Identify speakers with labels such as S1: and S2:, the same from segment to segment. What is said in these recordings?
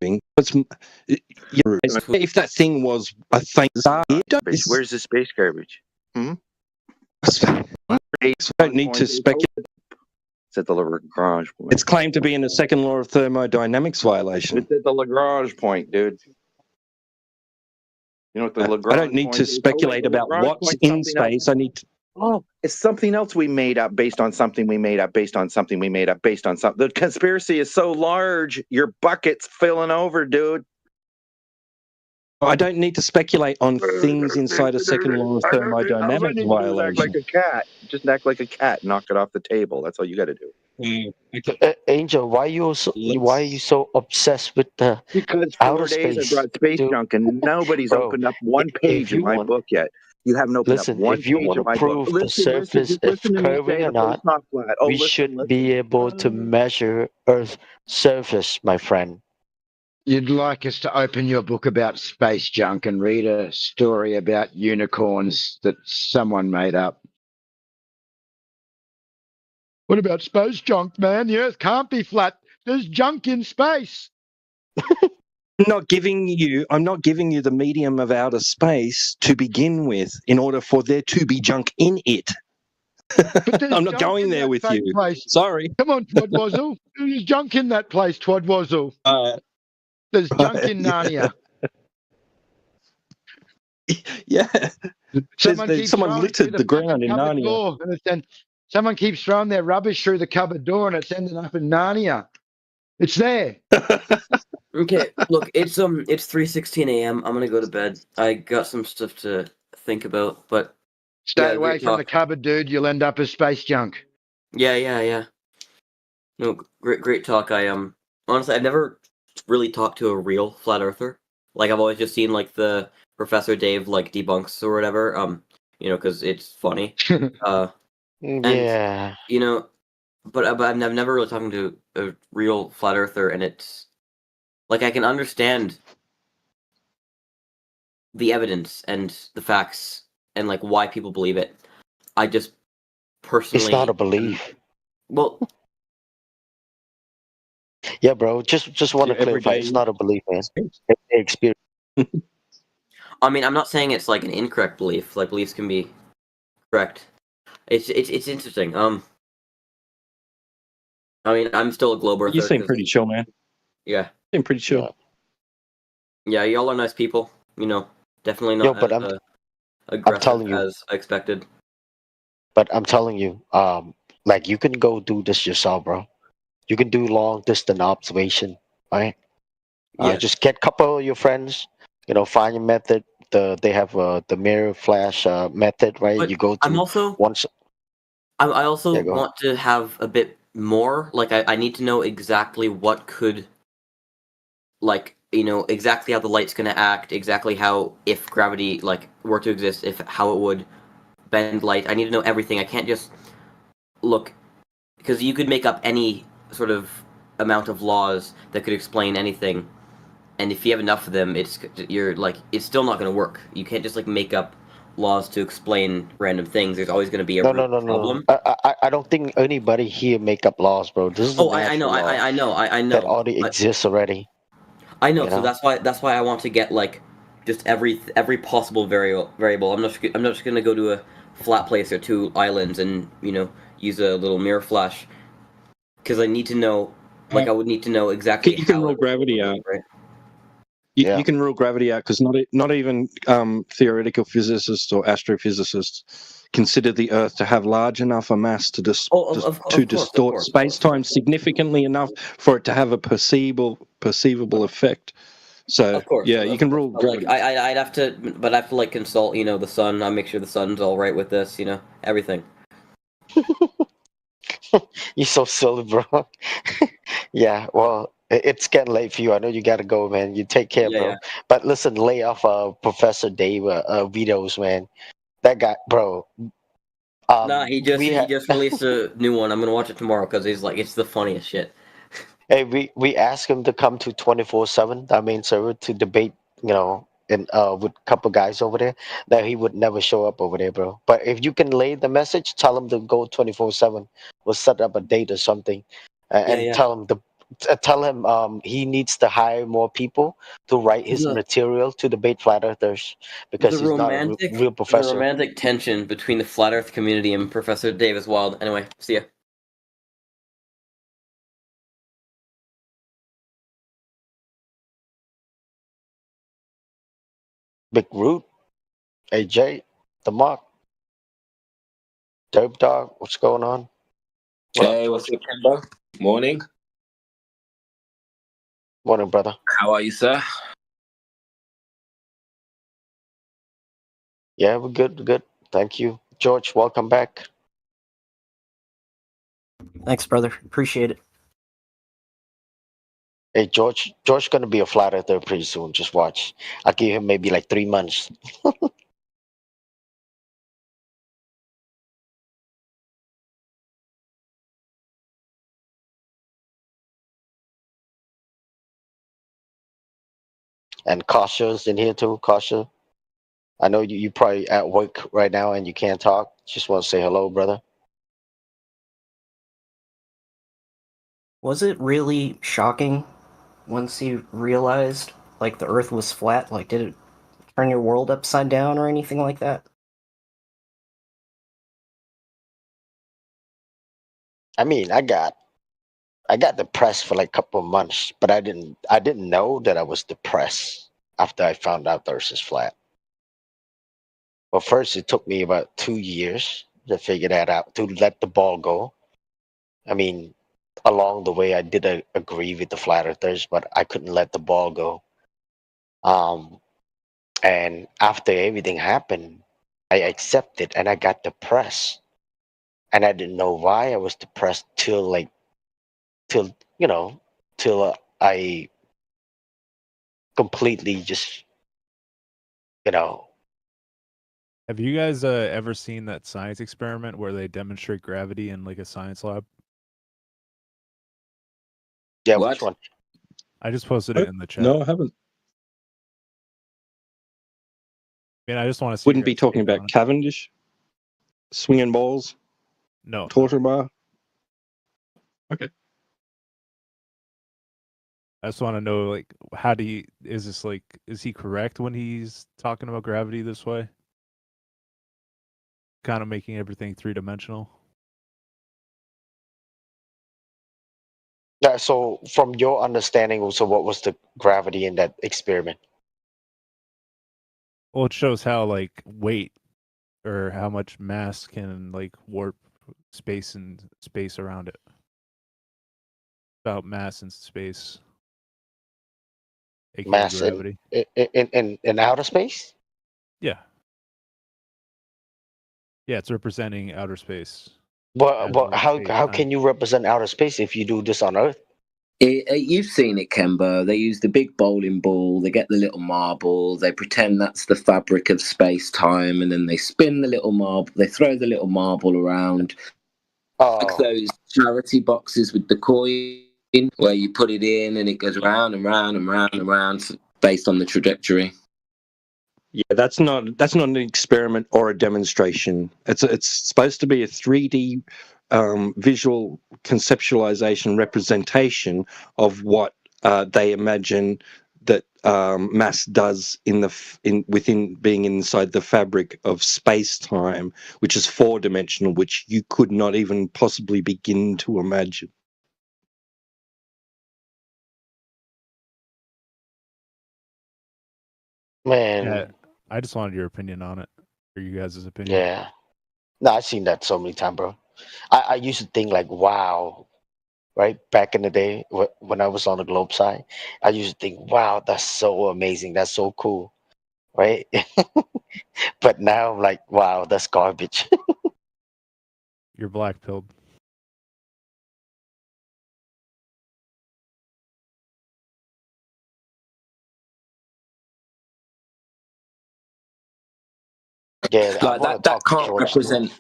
S1: if that thing was a thing,
S2: where's the space garbage?
S1: I don't need to speculate.
S2: It's at the Lagrange point.
S1: It's claimed to be in the second law of thermodynamics violation.
S2: It's at the Lagrange point, dude. You know what the Lagrange
S1: I don't need to speculate about what's in space. I need to.
S2: Oh, it's something else we made up based on something we made up based on something we made up based on something. The conspiracy is so large, your bucket's filling over, dude.
S1: I don't need to speculate on things inside a second law of thermodynamics violation.
S2: Act like a cat. Just act like a cat. Knock it off the table. That's all you got to do.
S3: Angel, why are you so obsessed with the
S2: because
S3: outer
S2: 4 days
S3: space?
S2: I brought space junk and nobody's opened up one page in my book yet. You haven't opened up one
S3: if you
S2: page
S3: want
S2: of my
S3: to prove
S2: book.
S3: the surface is curving or not, we should be able to measure Earth's surface, my friend.
S4: You'd like us to open your book about space junk and read a story about unicorns that someone made up. What about space junk, man? The Earth can't be flat. There's junk in space.
S1: I'm not giving you the medium of outer space to begin with in order for there to be junk in it. I'm not going there with you.
S4: Place.
S1: Sorry.
S4: Come on, Twadwazzle. There's junk in that place, Twadwazzle. There's junk in Narnia.
S1: Yeah. Someone littered the ground in Narnia.
S4: And someone keeps throwing their rubbish through the cupboard door and it's ending up in Narnia. It's there.
S5: Okay, look, it's 3:16 a.m. I'm gonna go to bed. I got some stuff to think about, but
S4: stay away from the cupboard, dude. You'll end up as space junk.
S5: Yeah. No, great talk. Honestly, I've never really talked to a real flat earther. Like I've always just seen like the Professor Dave like debunks or whatever. Because it's funny.
S3: Yeah.
S5: But I've never really talked to a real flat earther, and it's like I can understand the evidence and the facts and like why people believe it. I just personally,
S3: it's not a belief.
S5: Well,
S3: yeah, bro. Just want to clarify. It's not a belief, man. It's an experience.
S5: I mean, I'm not saying it's like an incorrect belief. Like beliefs can be correct. It's interesting. I mean, I'm still a globe earther.
S1: You seem pretty chill, man.
S5: Yeah.
S1: You seem pretty chill.
S5: Yeah, y'all are nice people. Definitely not as aggressive as I expected.
S3: But I'm telling you, like you can go do this yourself, bro. You can do long distance observation, right?
S5: Yeah.
S3: Just get a couple of your friends. Find your method. They have the mirror flash method, right?
S5: But
S3: you go to
S5: I'm also
S3: once.
S5: I also want to have a bit more. Like I need to know exactly what could, exactly how the light's going to act, exactly how, if gravity were to exist, how it would bend light. I need to know everything. I can't just look, because you could make up any sort of amount of laws that could explain anything, and if you have enough of them, it's still not going to work. You can't just make up laws to explain random things. There's always going to be a problem.
S3: I don't think anybody here make up laws, bro. This is
S5: I know.
S3: That already exists already.
S5: I know. So that's why I want to get just every possible variable. I'm not just going to go to a flat place or two islands and use a little mirror flash, because I need to know. I would need to know exactly.
S1: You can rule gravity out,
S5: right?
S1: You can rule gravity out because not even theoretical physicists or astrophysicists consider the Earth to have large enough a mass to distort space-time significantly enough for it to have a perceivable effect. So you can rule gravity.
S5: I'd have to consult the sun. I'll make sure the sun's all right with this. Everything.
S3: You're so silly, bro. Yeah, well. It's getting late for you. I know you gotta go, man. You take care, bro. Yeah. But listen, lay off Professor Dave videos, man. That guy, bro.
S5: He just released a new one. I'm gonna watch it tomorrow because it's the funniest shit.
S3: Hey, we asked him to come to 24/7, our main server, to debate, and with a couple guys over there. That he would never show up over there, bro. But if you can lay the message, tell him to go 24/7. We'll set up a date or something, and tell him tell him he needs to hire more people to write his material to debate flat earthers because he's not a real professor.
S5: The romantic tension between the flat Earth community and Professor Davis Wild. Anyway, see ya.
S3: Big Root, AJ, the Mock, Dope Dog, what's going on?
S6: Hey, what's up, Kemba? Morning.
S3: Morning, brother.
S6: How are you, sir?
S3: Yeah, we're good, good. Thank you. George, welcome back.
S7: Thanks, brother. Appreciate it.
S3: Hey, George gonna be a flat earther pretty soon. Just watch. I'll give him maybe like 3 months. And Kasha's in here too. Kasha, I know you probably at work right now and you can't talk. Just want to say hello, brother.
S7: Was it really shocking once you realized, like, the Earth was flat? Like, did it turn your world upside down or anything like that?
S3: I mean, I got depressed for like a couple of months, but I didn't know that I was depressed after I found out the Earth is flat. Well, first it took me about 2 years to figure that out, to let the ball go. I mean, along the way, I did agree with the flat earthers, but I couldn't let the ball go. And after everything happened, I accepted and I got depressed. And I didn't know why I was depressed till I completely just, you know.
S8: Have you guys ever seen that science experiment where they demonstrate gravity in like a science lab?
S3: Yeah,
S6: What?
S3: which one?
S8: I just posted it in the chat.
S1: No, I haven't.
S8: I mean, I just want to see.
S1: Wouldn't be talking about Cavendish swinging balls.
S8: No.
S1: Torture bar. Okay.
S8: I just want to know, like, how do you? Is he correct when he's talking about gravity this way? Kind of making everything 3-dimensional.
S3: Yeah. So, from your understanding, also, what was the gravity in that experiment?
S8: Well, it shows how like weight or how much mass can like warp space and space around it. About mass and space. AKA
S3: Mass
S8: gravity.
S3: in outer space?
S8: Yeah. Yeah, it's representing outer space.
S3: But how can you represent outer space if you do this on Earth?
S6: You've seen it, Kemba. They use the big bowling ball, they get the little marble, they pretend that's the fabric of space-time, and then they spin the little marble, they throw the little marble around. Like those charity boxes with the coin, where you put it in and it goes round and round and round and round based on the trajectory.
S1: Yeah, that's not an experiment or a demonstration. It's supposed to be a 3D visual conceptualization representation of what they imagine that mass does within being inside the fabric of space-time, which is 4-dimensional, which you could not even possibly begin to imagine.
S3: Man.
S8: Yeah, I just wanted your opinion on it, or you guys' opinion.
S3: Yeah. No, I've seen that so many times, bro. I used to think like, wow, right? Back in the day when I was on the globe side, I used to think, wow, that's so amazing. That's so cool, right? But now I'm like, wow, that's garbage.
S8: You're black-pilled.
S3: Yeah,
S6: like that can't represent.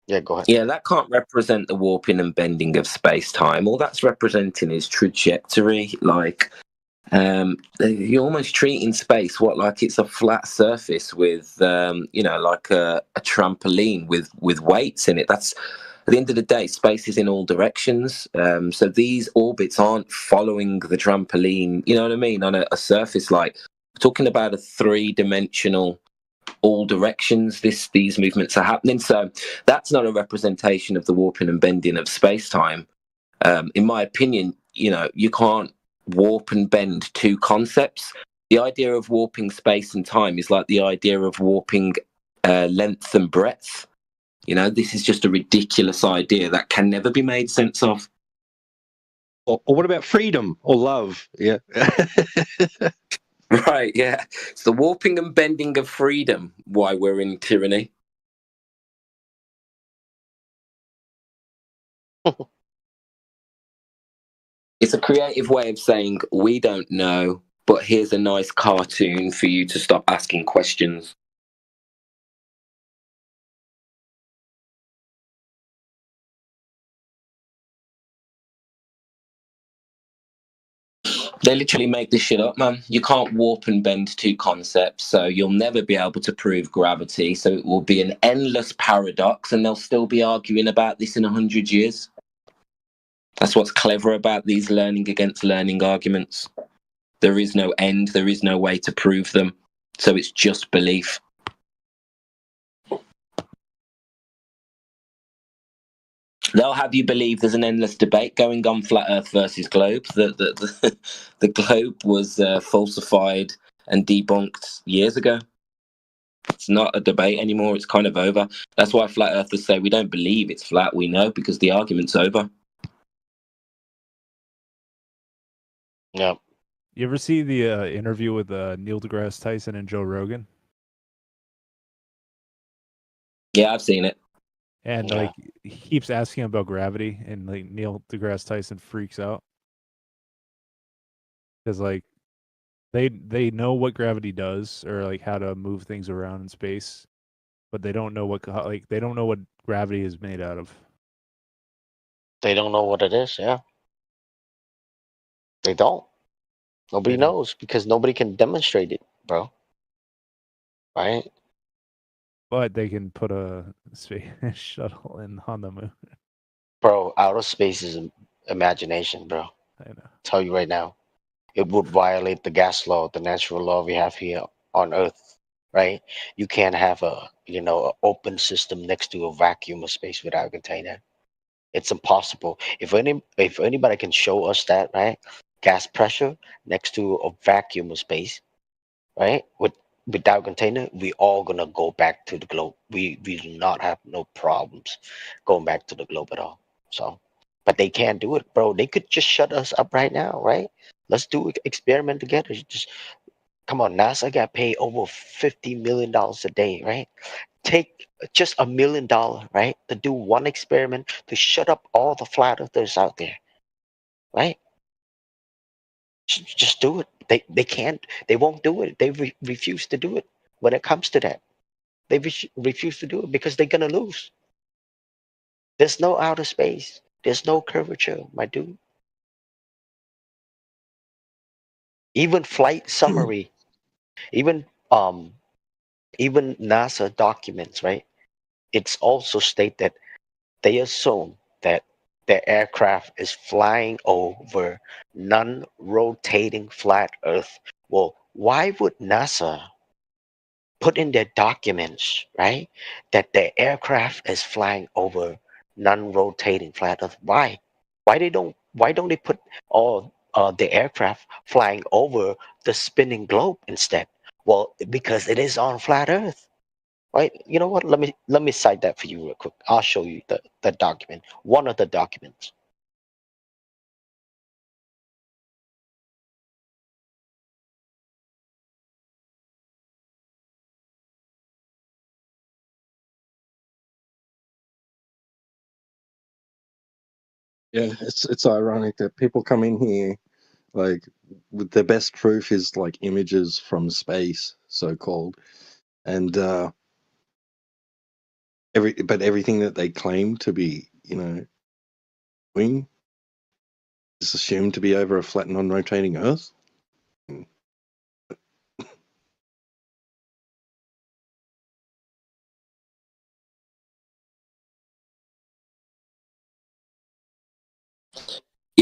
S3: Yeah, go ahead.
S6: Yeah, that can't represent the warping and bending of space-time. All that's representing is trajectory. Like, you're almost treating space like it's a flat surface with, like a trampoline with weights in it. at the end of the day, space is in all directions. So these orbits aren't following the trampoline, you know what I mean, on a surface. Like, we're talking about a 3-dimensional, all directions these movements are happening. So that's not a representation of the warping and bending of space-time. In my opinion, you can't warp and bend two concepts. The idea of warping space and time is like the idea of warping length and breadth. This is just a ridiculous idea that can never be made sense of.
S1: Or what about freedom or love? Yeah.
S6: Right, yeah. It's the warping and bending of freedom why we're in tyranny. It's a creative way of saying we don't know, but here's a nice cartoon for you to stop asking questions. They literally make this shit up, man. You can't warp and bend two concepts, so you'll never be able to prove gravity. So it will be an endless paradox, and they'll still be arguing about this in 100 years. That's what's clever about these learning against learning arguments. There is no end, there is no way to prove them. So it's just belief. They'll have you believe there's an endless debate going on, flat Earth versus globe. The globe was falsified and debunked years ago. It's not a debate anymore. It's kind of over. That's why flat earthers say we don't believe it's flat. We know, because the argument's over.
S3: Yeah.
S8: You ever see the interview with Neil deGrasse Tyson and Joe Rogan?
S6: Yeah, I've seen it.
S8: And like, he keeps asking about gravity, and like Neil deGrasse Tyson freaks out because like they know what gravity does, or like how to move things around in space, but they don't know what gravity is made out of.
S3: They don't know what it is. Yeah, they don't. Nobody knows because nobody can demonstrate it, bro. Right?
S8: But they can put a space shuttle on the moon.
S3: Bro, outer space is imagination, bro.
S8: I know.
S3: Tell you right now, it would violate the gas law, the natural law we have here on Earth, right? You can't have a an open system next to a vacuum of space without a container. It's impossible. If anybody can show us that, right? Gas pressure next to a vacuum of space, right? Without container, we all gonna go back to the globe. We do not have no problems going back to the globe at all. So, but they can't do it, bro. They could just shut us up right now, right? Let's do an experiment together. Just come on, NASA got paid over $50 million a day, right? Take just $1 million, right, to do one experiment to shut up all the flat earthers out there, right? Just do it. They can't. They won't do it. They refuse to do it when it comes to that. They refuse to do it because they're gonna lose. There's no outer space. There's no curvature, my dude. Even flight summary, even even NASA documents, right? It's also state that they assume that the aircraft is flying over non-rotating flat Earth. Well, why would NASA put in their documents, right, that the aircraft is flying over non-rotating flat Earth? Why? Why don't they put all the aircraft flying over the spinning globe instead? Well, because it is on flat Earth. Right? You know what? Let me cite that for you real quick. I'll show you the document. One of the documents.
S1: Yeah, it's ironic that people come in here like with their best proof is like images from space, so called, and everything that they claim to be, doing is assumed to be over a flat, non-rotating Earth.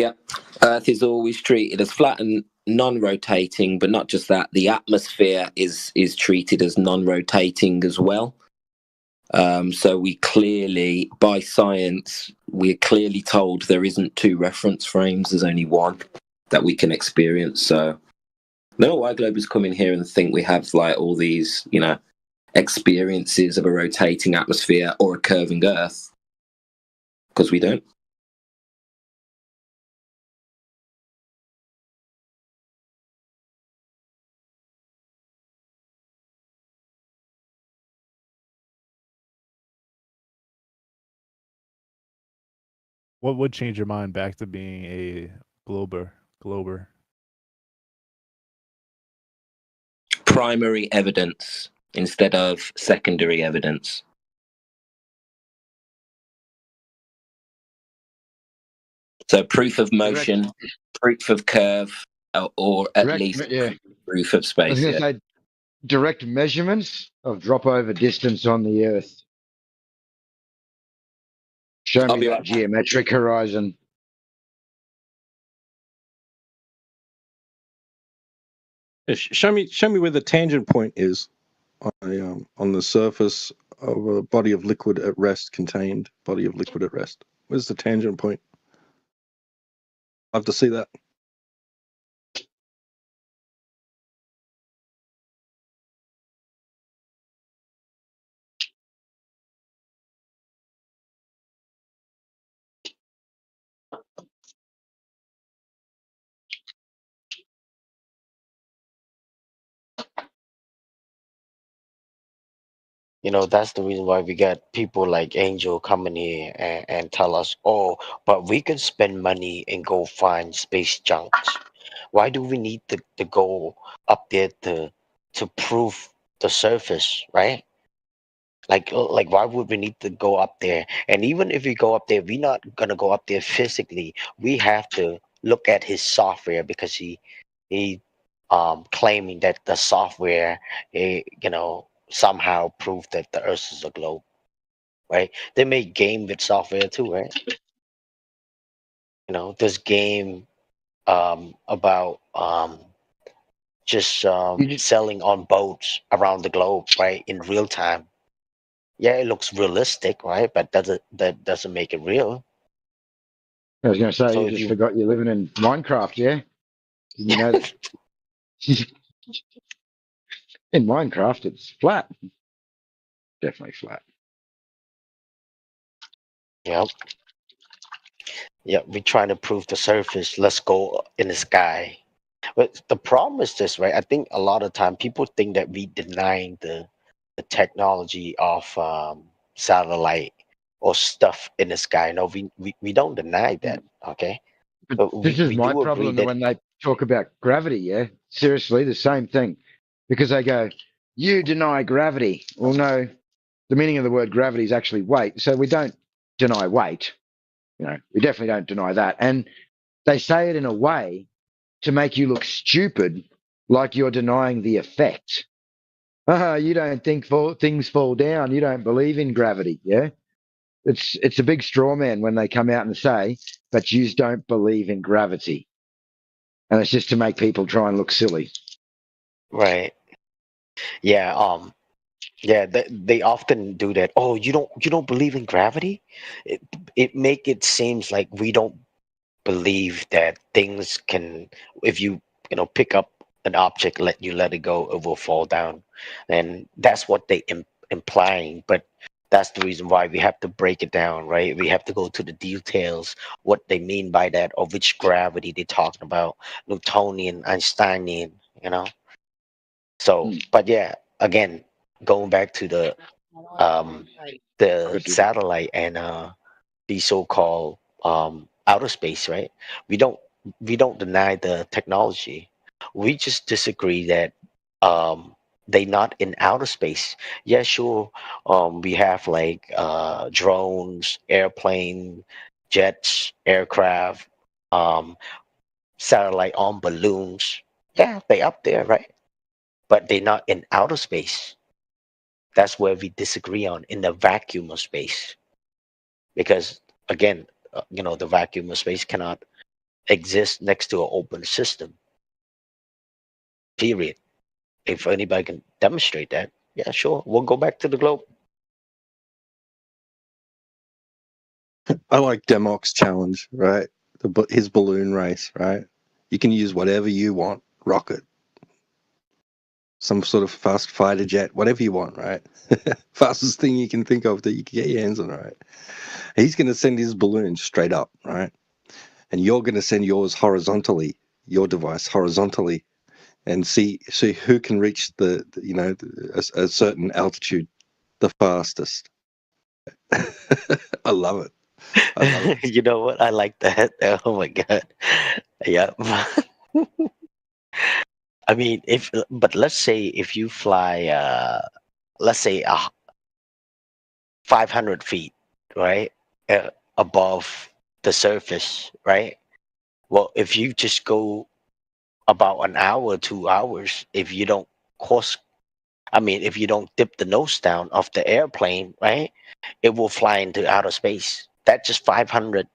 S6: Yeah, Earth is always treated as flat and non-rotating, but not just that. The atmosphere is treated as non-rotating as well. So we clearly, by science, we're clearly told there isn't two reference frames. There's only one that we can experience. So I don't know why Globers come in here and think we have like all these, experiences of a rotating atmosphere or a curving Earth, because we don't.
S8: What would change your mind back to being a glober?
S6: Primary evidence instead of secondary evidence. So proof of motion, proof of curve, or at least proof of space.
S4: I was going to say direct measurements of drop over distance on the Earth. Show me that geometric horizon.
S1: Show me where the tangent point is on the surface of a body of liquid at rest, contained body of liquid at rest. Where's the tangent point? I'll have to see that.
S3: That's the reason why we got people like Angel coming here and tell us, oh, but we can spend money and go find space junks. Why do we need to go up there to prove the surface, right? Like why would we need to go up there? And even if we go up there, we're not gonna go up there physically. We have to look at his software, because he claiming that the software somehow proved that the Earth is a globe, right? They make game with software too, right? This game about just selling on boats around the globe, right, in real time. Yeah, it looks realistic, right? But that doesn't make it real.
S4: I was going to say, you just forgot you're living in Minecraft, yeah? You know that in Minecraft it's flat. Definitely flat.
S3: Yep. Yeah, we're trying to prove the surface. Let's go in the sky. But the problem is this, right? I think a lot of time people think that we denying the technology of satellite or stuff in the sky. No, we don't deny that, okay?
S4: But this is my problem when they talk about gravity, yeah? Seriously, the same thing. Because they go, you deny gravity. Well, no, the meaning of the word gravity is actually weight. So we don't deny weight. We definitely don't deny that. And they say it in a way to make you look stupid, like you're denying the effect. You don't think things fall down. You don't believe in gravity, yeah? It's a big straw man when they come out and say, but you don't believe in gravity. And it's just to make people try and look silly.
S3: Right. Yeah, yeah, they often do that. Oh, you don't believe in gravity? It make it seems like we don't believe that things can, if you pick up an object, let it go, it will fall down. And that's what they implying, but that's the reason why we have to break it down, right? We have to go to the details, what they mean by that, or which gravity they're talking about, Newtonian, Einsteinian, So, but yeah, again, going back to the satellite and the so-called outer space, right? We don't deny the technology. We just disagree that they not in outer space. Yeah, sure. We have like drones, airplane, jets, aircraft, satellite on balloons. Yeah, they up there, right? But they're not in outer space. That's where we disagree on, in the vacuum of space, because again, the vacuum of space cannot exist next to an open system. Period. If anybody can demonstrate that, yeah, sure, we'll go back to the globe.
S1: I like Demok's challenge, right? His balloon race, right? You can use whatever you want, rocket, some sort of fast fighter jet, whatever you want, right? Fastest thing you can think of that you can get your hands on, right? He's going to send his balloon straight up, right? And you're going to send yours horizontally, your device horizontally, and see who can reach a certain altitude the fastest. I love it.
S3: You know what? I like that. Oh my god. Yeah. I mean, but let's say if you fly, let's say 500 feet, right, above the surface, right? Well, if you just go about an hour, 2 hours, if you don't if you don't dip the nose down of the airplane, right, it will fly into outer space. That's just 500,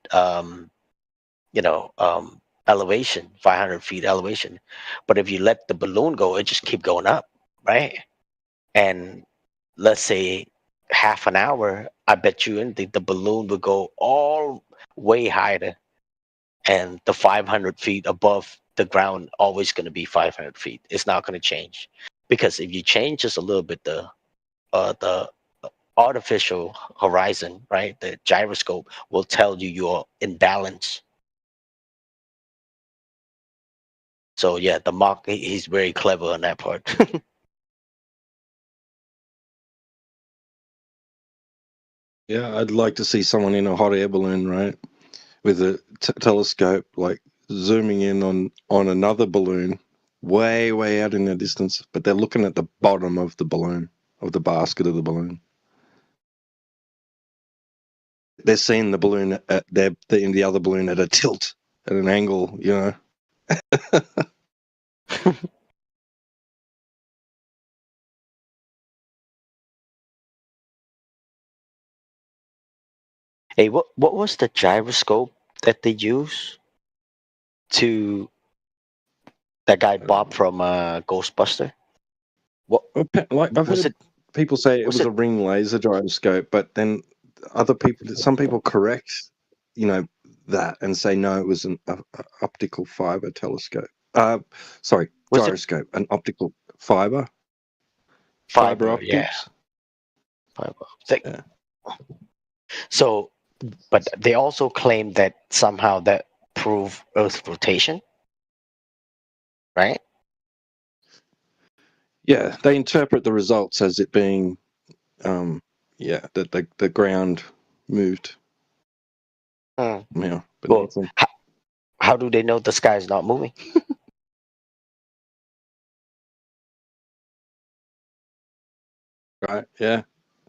S3: elevation, 500 feet elevation. But if you let the balloon go, it just keep going up, right? And let's say half an hour, I bet you the balloon will go all way higher, and the 500 feet above the ground always going to be 500 feet. It's not going to change, because if you change just a little bit the artificial horizon, right, the gyroscope will tell you you're in balance. So yeah, the Mach, he's very clever on that part.
S1: Yeah, I'd like to see someone in a hot air balloon, right, with a telescope, like zooming in on another balloon, way out in the distance, but they're looking at the bottom of the balloon, of the basket of the balloon. They're seeing the balloon in the other balloon at a tilt, at an angle, you know.
S3: Hey, what was the gyroscope that they use to that guy Bob from Ghostbuster? What
S1: like I've heard people say it was a ring laser gyroscope, but then some people correct, that and say no, it was an optical fiber telescope. Gyroscope, an optical fiber optics.
S3: Yeah. Fiber optic. Yeah. So, but they also claim that somehow that prove Earth rotation, right?
S1: Yeah, they interpret the results as it being, that the ground moved. Yeah,
S3: well, how do they know the sky is not moving?
S1: Right. Yeah.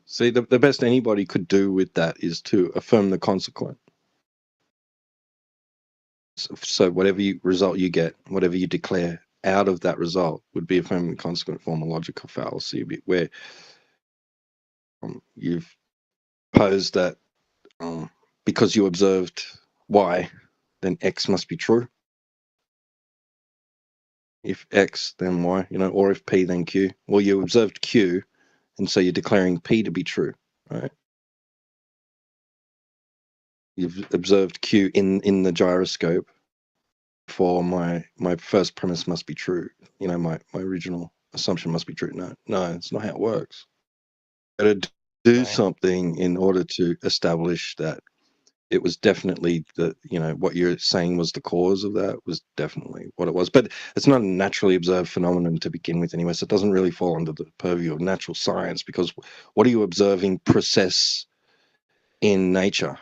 S1: See, the best anybody could do with that is to affirm the consequent. So whatever result you get, whatever you declare out of that result would be affirming the consequent form of logical fallacy, where you've posed that because you observed Y, then X must be true. If X, then Y, or if P, then Q. Well, you observed Q, and so you're declaring P to be true, right? You've observed Q in the gyroscope. For my first premise must be true. My original assumption must be true. No, it's not how it works. You got to do something in order to establish that it was definitely what you're saying was the cause of that was definitely what it was. But it's not a naturally observed phenomenon to begin with anyway, so it doesn't really fall under the purview of natural science, because what are you observing process in nature?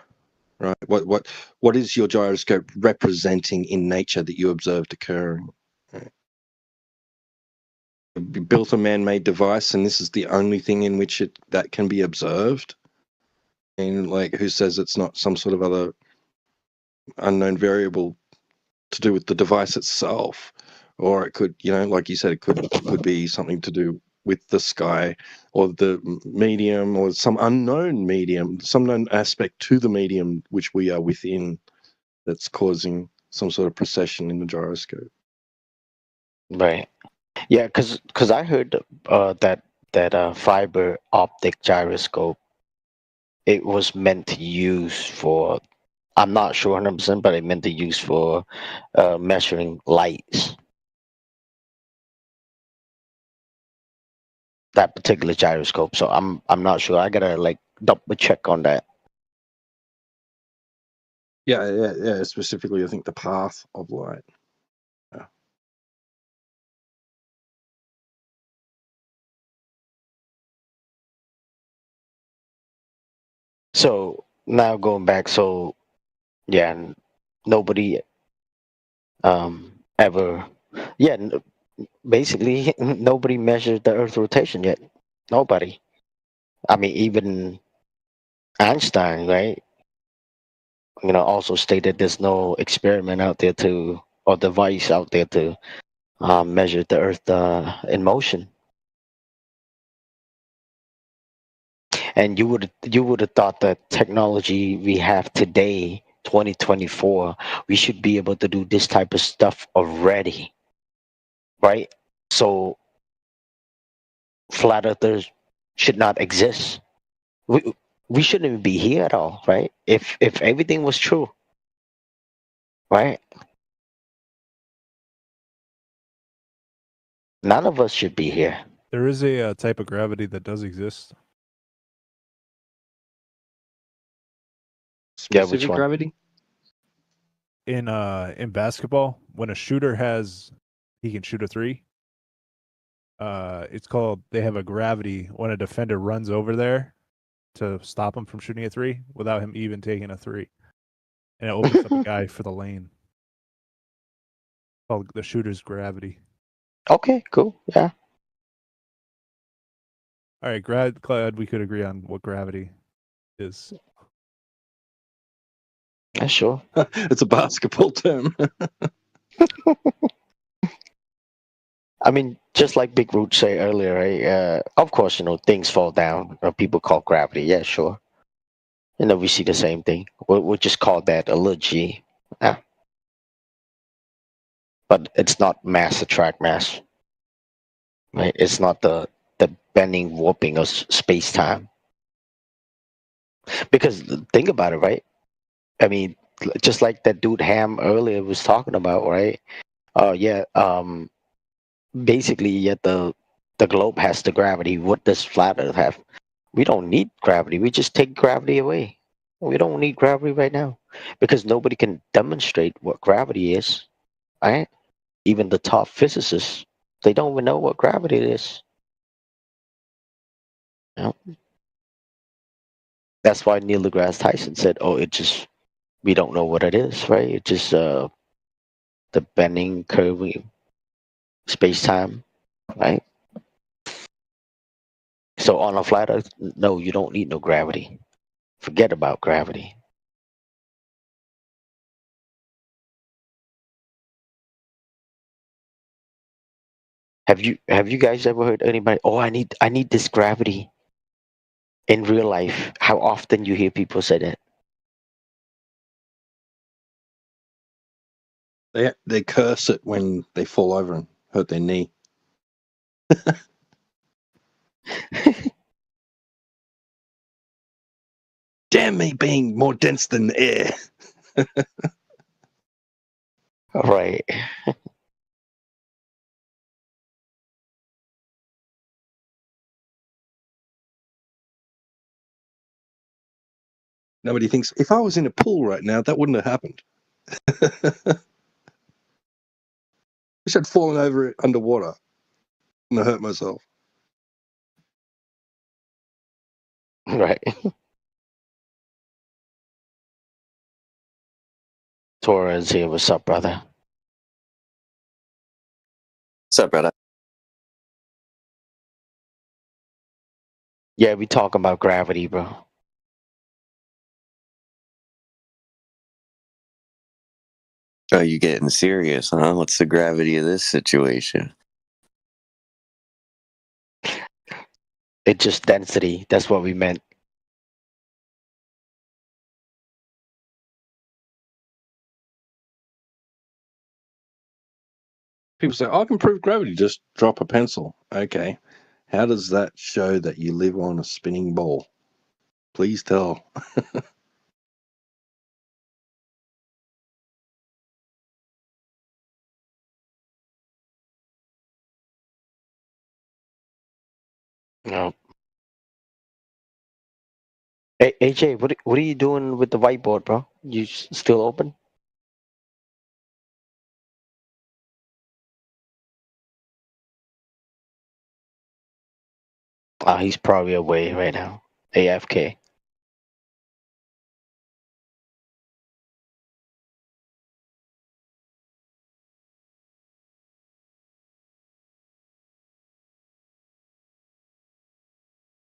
S1: Right. What is your gyroscope representing in nature that you observed occurring? Right. You built a man-made device, and this is the only thing in which that can be observed. And who says it's not some sort of other unknown variable to do with the device itself? Or it could, like you said, it could be something to do with the sky or the medium or some unknown medium, some known aspect to the medium which we are within that's causing some sort of precession in the gyroscope.
S3: Right. Yeah, because I heard that fiber optic gyroscope, it was meant to use for, I'm not sure 100%, but it meant to use for measuring lights. That particular gyroscope. So I'm not sure. I gotta like double check on that.
S1: Yeah. Specifically, I think the path of light. Yeah.
S3: So now going back, so yeah, nobody ever, yeah, basically nobody measured the Earth rotation yet. Nobody. I mean, even Einstein, right? Also stated there's no experiment out there to, or device out there to measure the Earth in motion. And you would have thought that technology we have today, 2024, we should be able to do this type of stuff already, right? So flat earthers should not exist. We shouldn't even be here at all, right? If everything was true, right? None of us should be here.
S8: There is a type of gravity that does exist.
S1: Specific
S3: which one?
S1: gravity?
S8: In basketball, when a shooter he can shoot a three. It's called, they have a gravity when a defender runs over there to stop him from shooting a three without him even taking a three. And it opens up a guy for the lane. Called the shooter's gravity.
S3: Okay, cool. Yeah.
S8: All right, glad we could agree on what gravity is.
S3: Yeah, sure.
S1: It's a basketball term.
S3: I mean, just like Big Root said earlier, right? Of course, things fall down, or people call gravity. Yeah, sure. We see the same thing. We'll just call that a little g. Yeah. But it's not mass attract mass. Right? It's not the bending, warping of space time. Because think about it, right? I mean, just like that dude Ham earlier was talking about, right? Basically, yet the globe has the gravity. What does flat Earth have? We don't need gravity. We just take gravity away. We don't need gravity right now because nobody can demonstrate what gravity is, right? Even the top physicists, they don't even know what gravity is. That's why Neil deGrasse Tyson said, "Oh, we don't know what it is, right? It's just the bending, curving space time, right?" So on a flat Earth, no, you don't need no gravity. Forget about gravity. Have you guys ever heard anybody? Oh, I need this gravity in real life. How often you hear people say that?
S1: They curse it when they fall over and hurt their knee. Damn me being more dense than air.
S3: Right.
S1: Nobody thinks, if I was in a pool right now, that wouldn't have happened. Wish I'd fallen over it underwater and I hurt myself.
S3: Right. Torres here. What's up, brother?
S9: What's up, brother?
S3: Yeah, we talking about gravity, bro.
S9: Oh, you getting serious, huh? What's the gravity of this situation?
S3: It's just density. That's what we meant.
S1: People say, I can prove gravity, just drop a pencil. Okay. How does that show that you live on a spinning ball? Please tell.
S3: No. Hey, AJ, what are you doing with the whiteboard, bro? You still open? He's probably away right now. AFK.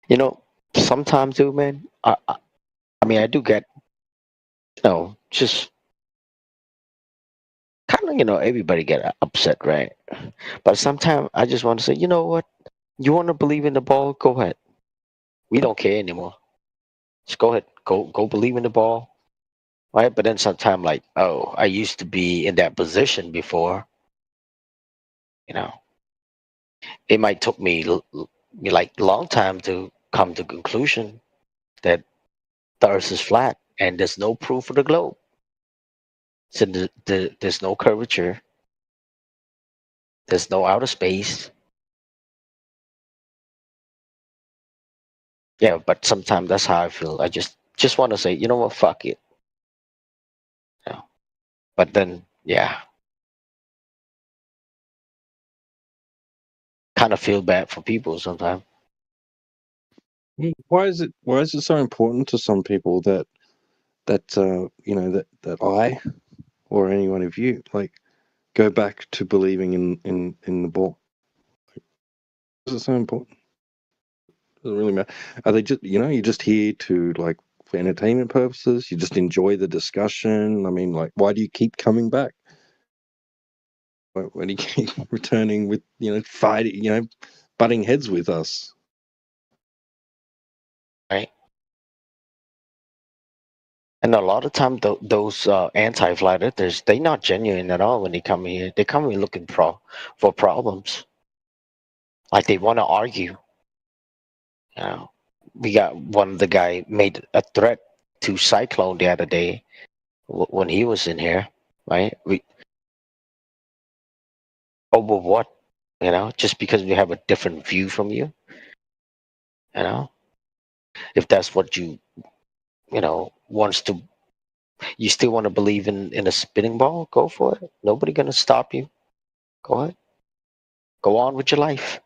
S3: You know, sometimes, dude, man. I mean, I do get, just kind of, everybody get upset, right? But sometimes I just want to say, you know what? You want to believe in the ball? Go ahead. We don't care anymore. Just go ahead. Go believe in the ball, right? But then sometimes, like, oh, I used to be in that position before. It might took me like long time to come to conclusion that the Earth is flat and there's no proof of the globe. So there's no curvature. There's no outer space. Yeah, but sometimes that's how I feel. I just want to say, you know what, fuck it. But then, yeah, kind of feel bad for people sometimes.
S1: Why is it so important to some people that that I or any one of you like go back to believing in the ball? Is it so important? Doesn't really matter. Are they just you're just here to like for entertainment purposes? You just enjoy the discussion. I mean, like, why do you keep coming back? Why do you keep returning with fighting, butting heads with us?
S3: Right. And a lot of time, those anti-flat earthers, they're not genuine at all when they come here. They come here looking for problems. Like they want to argue. We got one of the guy made a threat to Cyclone the other day when he was in here, right? Over what? Just because we have a different view from you. If that's what wants to, you still want to believe in a spinning ball, go for it. Nobody gonna stop you. Go ahead. Go on with your life,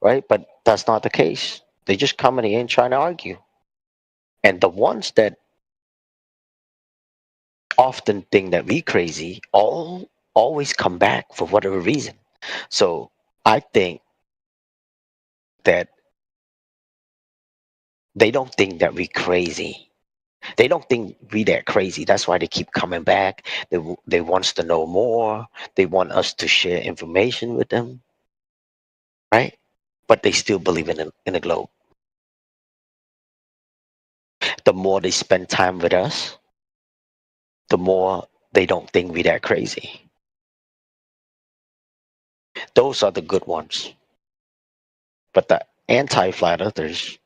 S3: right? But that's not the case. They just come in here and trying to argue. And the ones that often think that we crazy always come back for whatever reason. So I think that they don't think that we crazy. They don't think we that crazy. That's why they keep coming back. They wants to know more. They want us to share information with them, right? But they still believe in the globe. The more they spend time with us, the more they don't think we that crazy. Those are the good ones. But the anti-flat earthers,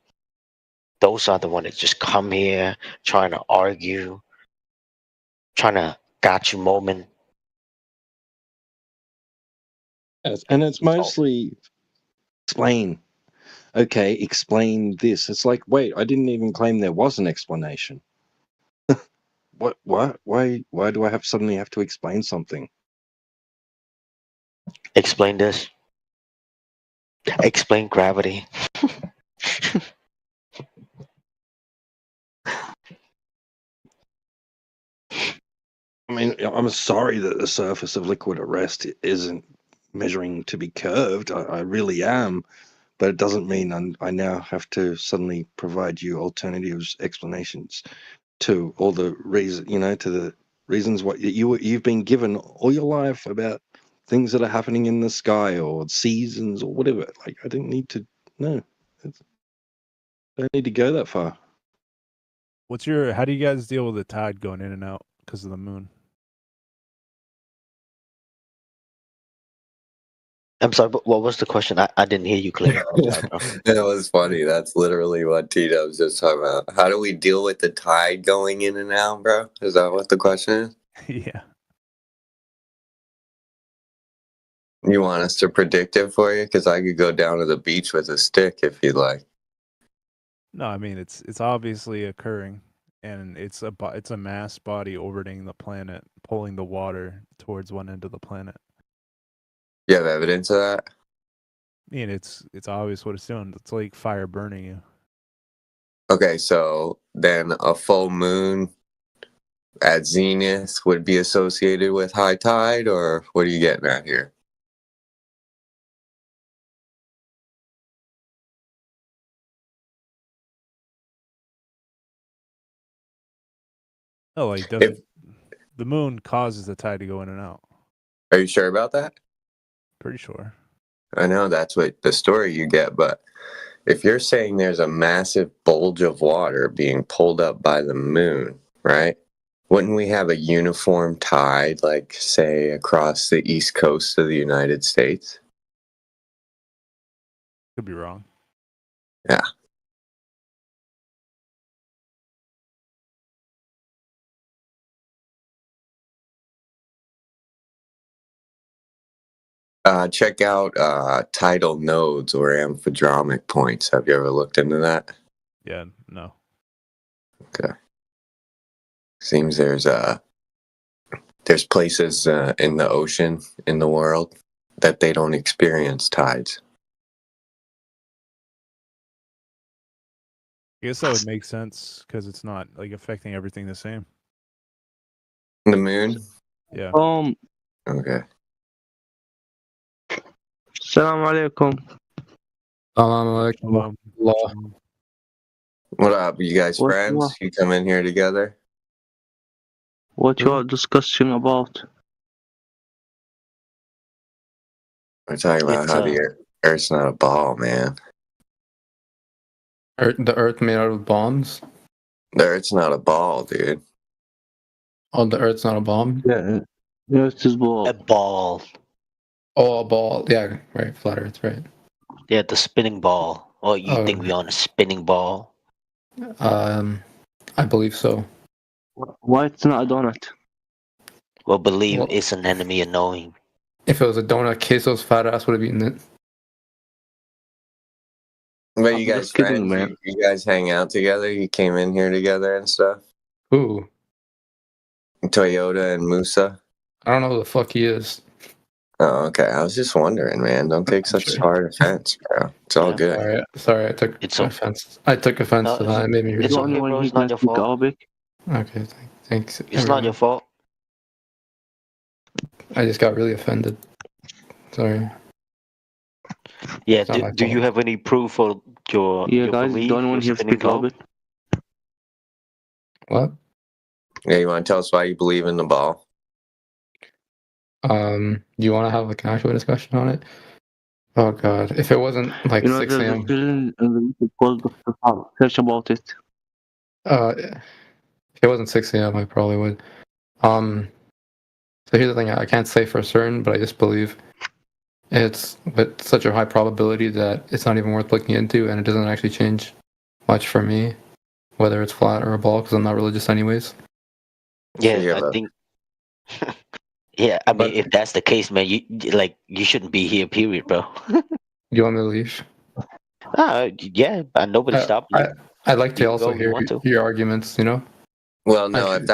S3: those are the ones that just come here trying to argue, trying to gotcha moment.
S1: Yes, and it's mostly explain. Okay, explain this. It's like, wait, I didn't even claim there was an explanation. What? Why do I suddenly have to explain something?
S3: Explain this. Explain gravity.
S1: I mean, I'm sorry that the surface of liquid at rest isn't measuring to be curved. I really am, but it doesn't mean I now have to suddenly provide you alternatives, explanations to all the reason, to the reasons what you've been given all your life about things that are happening in the sky or seasons or whatever. Like, I didn't need to. No, I don't need to go that far.
S8: How do you guys deal with the tide going in and out because of the moon?
S3: I'm sorry, but what was the question? I didn't hear you clearly.
S9: It was funny. That's literally what Tito was just talking about. How do we deal with the tide going in and out, bro? Is that what the question is?
S8: Yeah.
S9: You want us to predict it for you? Because I could go down to the beach with a stick if you'd like.
S8: No, I mean it's obviously occurring, and it's a mass body orbiting the planet, pulling the water towards one end of the planet.
S9: You have evidence of that?
S8: I mean, it's obvious what it's doing. It's like fire burning you.
S9: Okay, so then a full moon at zenith would be associated with high tide, or what are you getting at here?
S8: Oh, like the moon causes the tide to go in and out.
S9: Are you sure about that?
S8: Pretty sure.
S9: I know that's what the story you get, but if you're saying there's a massive bulge of water being pulled up by the moon, right? Wouldn't we have a uniform tide, like, say, across the east coast of the United States?
S8: Could be wrong.
S9: Yeah. Check out tidal nodes or amphidromic points. Have you ever looked into that?
S8: Yeah, no.
S9: Okay. Seems there's places in the ocean in the world that they don't experience tides.
S8: I guess that would make sense because it's not like affecting everything the same.
S9: The moon?
S8: Yeah.
S9: Okay.
S10: Assalamu alaikum.
S9: What up? You guys friends? You come in here together?
S10: What you are discussing about?
S9: We're talking about how the Earth's not a ball, man.
S11: The Earth made out of bombs?
S9: The Earth's not a ball, dude.
S11: Oh, the Earth's not a bomb?
S10: Yeah. The Earth is ball.
S3: A ball.
S11: Oh, a ball. Yeah, right. Flat Earth, right.
S3: Yeah, the spinning ball. Oh, you think we're on a spinning ball?
S11: I believe so.
S10: Why it's not a donut?
S3: Well, believe it's an enemy of knowing.
S11: If it was a donut, Queso's fat ass would have eaten it.
S9: But you guys friends? Man. You guys hang out together? You came in here together and stuff?
S11: Who?
S9: Toyota and Musa?
S11: I don't know who the fuck he is.
S9: Oh, okay. I was just wondering, man. Don't take such hard offense, bro. It's all good.
S11: Sorry, I took offense. I took offense to that. It made me
S3: It's okay, bro. It's not your fault.
S11: Okay, thanks.
S3: It's not your fault.
S11: I just got really offended. Sorry.
S3: Yeah, do you have any proof for your
S10: guys,
S3: belief?
S10: don't want to speak Arabic.
S11: What?
S9: Yeah, you want to tell us why you believe in the ball?
S11: Do you want to have like an actual discussion on it? Oh god, if it wasn't like 6 a.m.
S10: Search about it.
S11: If it wasn't 6 a.m., I probably would. So here's the thing: I can't say for certain, but I just believe it's with such a high probability that it's not even worth looking into, and it doesn't actually change much for me, whether it's flat or a ball, because I'm not religious anyways.
S3: Yeah, I think. Yeah, I mean, if that's the case, man, you shouldn't be here, period, bro.
S11: You want me to leave?
S3: Yeah, nobody stopped you.
S11: I'd like to also hear your arguments, you know?
S9: Well, no, if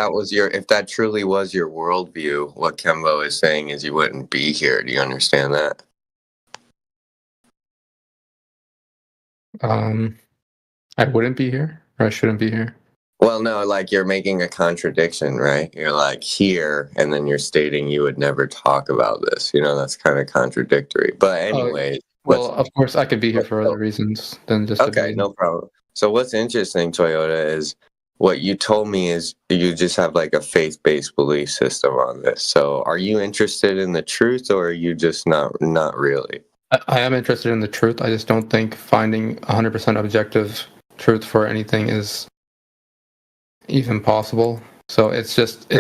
S9: that truly was your worldview, what Kembo is saying is you wouldn't be here. Do you understand that?
S11: I wouldn't be here, or I shouldn't be here.
S9: Well, no, like you're making a contradiction, right? You're like here, and then you're stating you would never talk about this. You know, that's kind of contradictory. But anyway.
S11: Well, of course, I could be here for other reasons than just.
S9: Okay, no problem. So what's interesting, Toyota, is what you told me is you just have like a faith-based belief system on this. So are you interested in the truth, or are you just not really?
S11: I am interested in the truth. I just don't think finding 100% objective truth for anything is even possible. So it's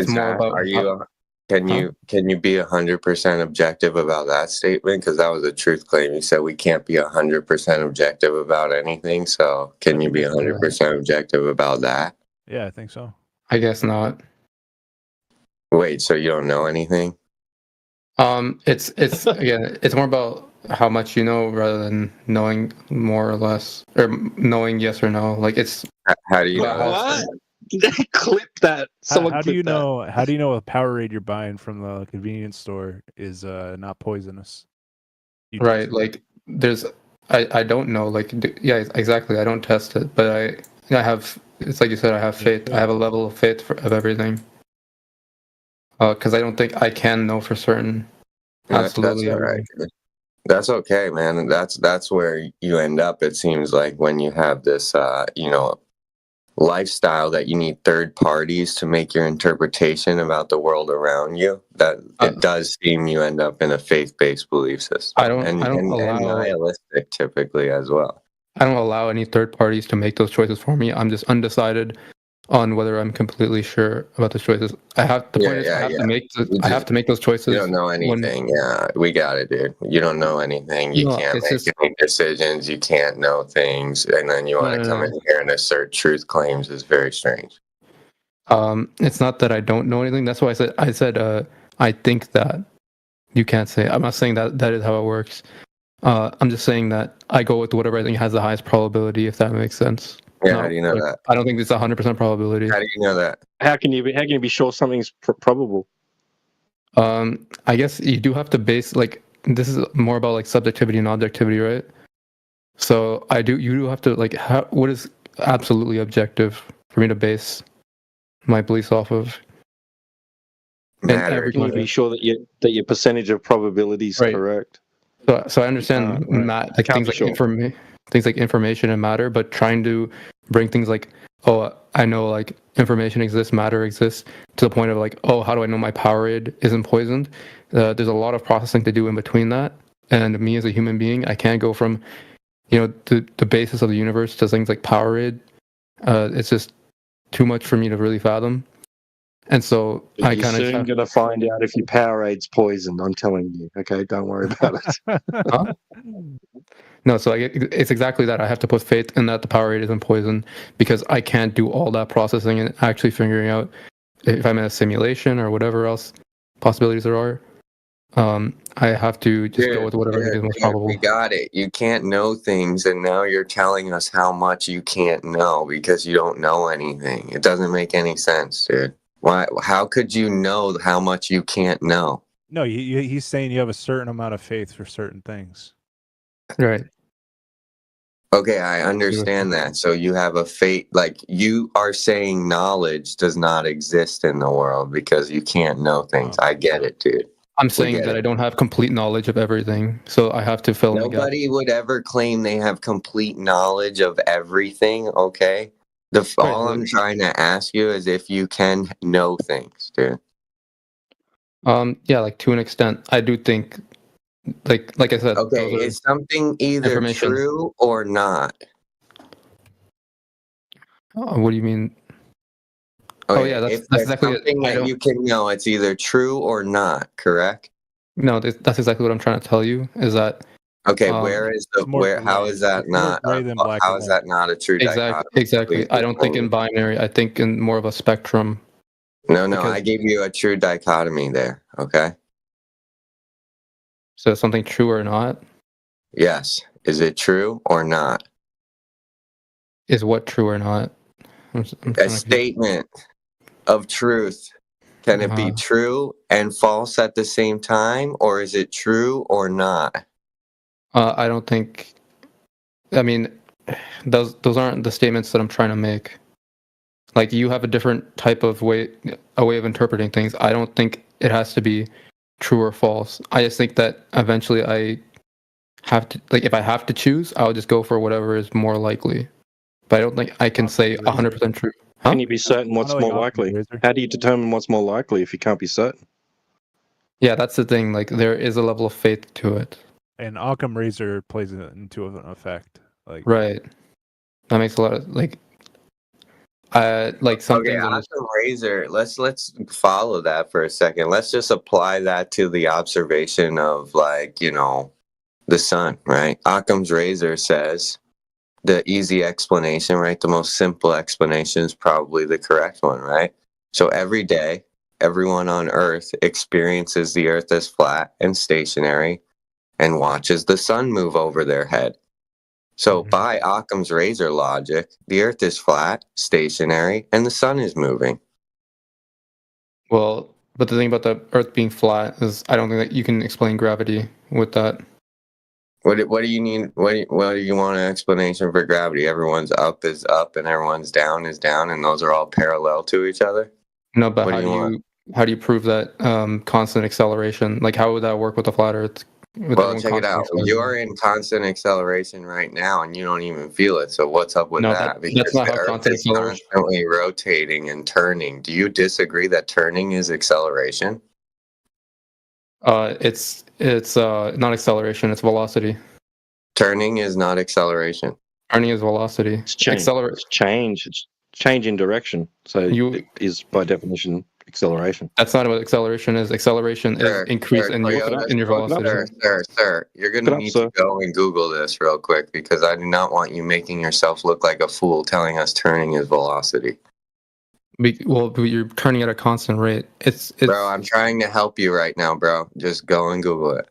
S11: more about
S9: Can you be 100% objective about that statement? Because that was a truth claim. You said we can't be 100% objective about anything. So can you be 100% objective about that?
S8: Yeah, I think so.
S11: I guess not.
S9: Wait, so you don't know anything?
S11: It's again, it's more about how much you know rather than knowing more or less, or knowing yes or no. Like it's.
S9: How do you know?
S1: What? Clip that.
S8: How do you know? How do you know a Powerade you're buying from the convenience store is not poisonous?
S11: Right, like there's. I don't know. Like yeah, exactly. I don't test it, but I have. It's like you said. I have faith. I have a level of faith of everything. Because I don't think I can know for certain. Absolutely,
S9: that's all right. That's okay, man. That's where you end up. It seems like when you have this, lifestyle that you need third parties to make your interpretation about the world around you. That it does seem you end up in a faith-based belief system.
S11: I don't allow
S9: and nihilistic typically as well.
S11: I don't allow any third parties to make those choices for me. I'm just undecided on whether I'm completely sure about the choices. I have to make those choices.
S9: You don't know anything. Yeah, we got it, dude. You don't know anything. You can't make any decisions. You can't know things, and then you want to come in here and assert truth claims is very strange.
S11: It's not that I don't know anything. That's why I said I think that you can't say. I'm not saying that is how it works. I'm just saying that I go with whatever I think has the highest probability, if that makes sense.
S9: Yeah, how do you know that?
S11: I don't think it's 100% probability.
S9: How do you know that?
S1: How can you be sure something's probable?
S11: I guess you do have to base this is more about like subjectivity and objectivity, right? So you do have to what is absolutely objective for me to base my beliefs off of?
S1: Matter. Can you be sure that your percentage of probability is correct?
S11: So I understand things like information and matter, but trying to bring things like, oh, I know like information exists, matter exists, to the point of like, oh, how do I know my Powerade isn't poisoned? There's a lot of processing to do in between that. And me as a human being, I can't go from, the basis of the universe to things like Powerade. It's just too much for me to really fathom. And so
S1: you're soon going to find out if your Powerade's poisoned. I'm telling you. Okay, don't worry about it.
S11: Huh? No, so it's exactly that. I have to put faith in that the Powerade isn't poison because I can't do all that processing and actually figuring out if I'm in a simulation or whatever else possibilities there are. I have to just go with whatever is most probable.
S9: We got it. You can't know things, and now you're telling us how much you can't know because you don't know anything. It doesn't make any sense, dude. Why? How could you know how much you can't know?
S8: No, he's saying you have a certain amount of faith for certain things.
S11: Right.
S9: Okay, I understand that. So you have a faith, like you are saying knowledge does not exist in the world because you can't know things. I get it, dude.
S11: I'm saying that I don't have complete knowledge of everything, so I have to fill in the gap.
S9: Nobody would ever claim they have complete knowledge of everything, okay? All I'm trying to ask you is if you can know things, dude.
S11: Yeah, like to an extent. I do think like I said.
S9: Okay, is something either true or not?
S11: What do you mean?
S9: Okay,
S11: oh yeah, that's exactly
S9: something that you can know. It's either true or not, correct?
S11: No, that's exactly what I'm trying to tell you. Is that
S9: okay? How is that not? How is that not a true dichotomy?
S11: Exactly. I don't think in binary. I think in more of a spectrum.
S9: No, I gave you a true dichotomy there. Okay.
S11: So something true or not?
S9: Yes. Is it true or not?
S11: Is what true or not?
S9: A statement of truth. Can it be true and false at the same time, or is it true or not?
S11: I don't think. I mean, those aren't the statements that I'm trying to make. Like you have a different type of way of interpreting things. I don't think it has to be true or false. I just think that eventually I have to, if I have to choose, I'll just go for whatever is more likely. But I don't think I can say 100% true.
S1: Huh? Can you be certain what's more likely? How do you determine what's more likely if you can't be certain?
S11: Yeah, that's the thing. Like there is a level of faith to it.
S8: And Occam Razor plays it into an effect.
S11: Right. That makes a lot of Like some
S9: Okay,
S11: things.
S9: Occam razor. Let's follow that for a second. Let's just apply that to the observation of like the sun, right? Occam's razor says the easy explanation, right? The most simple explanation is probably the correct one, right? So every day, everyone on Earth experiences the Earth as flat and stationary and watches the sun move over their head. So by Occam's razor logic, the Earth is flat, stationary, and the sun is moving.
S11: Well, but the thing about the Earth being flat is I don't think that you can explain gravity with that.
S9: What do you need? What do you want an explanation for gravity? Everyone's up is up and everyone's down is down, and those are all parallel to each other.
S11: No, but how do you prove that constant acceleration? Like, how would that work with the flat Earth?
S9: Well, check it out. You're in constant acceleration right now, and you don't even feel it. So what's up with that? Because
S11: that's not
S9: the
S11: how
S9: Earth
S11: constant
S9: is
S11: acceleration.
S9: constantly rotating and turning. Do you disagree that turning is acceleration?
S11: It's not acceleration. It's velocity.
S9: Turning is not acceleration.
S11: Turning is velocity.
S1: It's change. It's change. It's change in direction. So it is by definition acceleration.
S11: That's not what acceleration is. Acceleration is increase in your velocity.
S9: Sir, you're going to need to go and Google this real quick because I do not want you making yourself look like a fool telling us turning is velocity.
S11: Well, you're turning at a constant rate. It's
S9: Bro, I'm trying to help you right now, bro. Just go and Google it.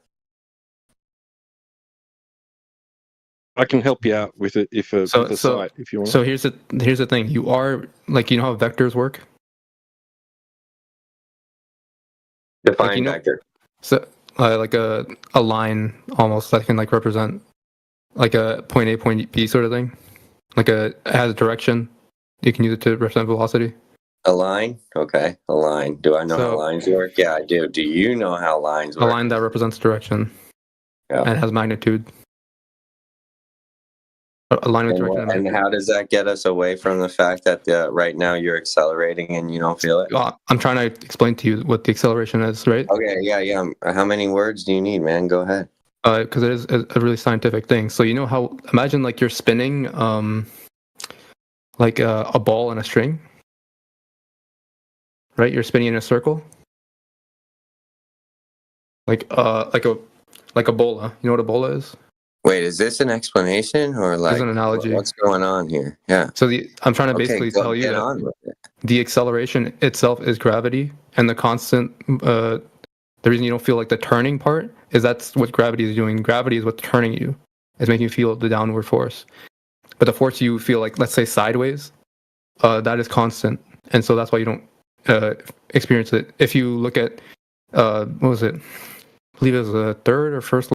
S1: I can help you out with it with a site if you want.
S11: So here's the thing. You are like how vectors work.
S9: Define vector.
S11: So like a line almost that can like represent like a point A, point B sort of thing. Like it has a direction. You can use it to represent velocity.
S9: A line? Okay, a line. Do I know how lines work? Yeah, I do. Do you know how lines work?
S11: A line that represents direction.
S9: Yeah.
S11: And has magnitude. A line with direction.
S9: And how does that get us away from the fact that right now you're accelerating and you don't feel it?
S11: Well, I'm trying to explain to you what the acceleration is, right?
S9: Okay, yeah. How many words do you need, man? Go ahead.
S11: Because it is a really scientific thing. So imagine like you're spinning like a ball in a string, right? You're spinning in a circle, like a bola. You know what a bola is?
S9: Wait, is this an explanation or like
S11: an analogy?
S9: What's going on here? Yeah.
S11: So I'm trying to basically tell you that the acceleration itself is gravity, and the constant. The reason you don't feel like the turning part is that's what gravity is doing. Gravity is what's turning you, is making you feel the downward force. But the force you feel like, let's say sideways, that is constant, and so that's why you don't experience it. If you look at what was it? I believe it was the third or first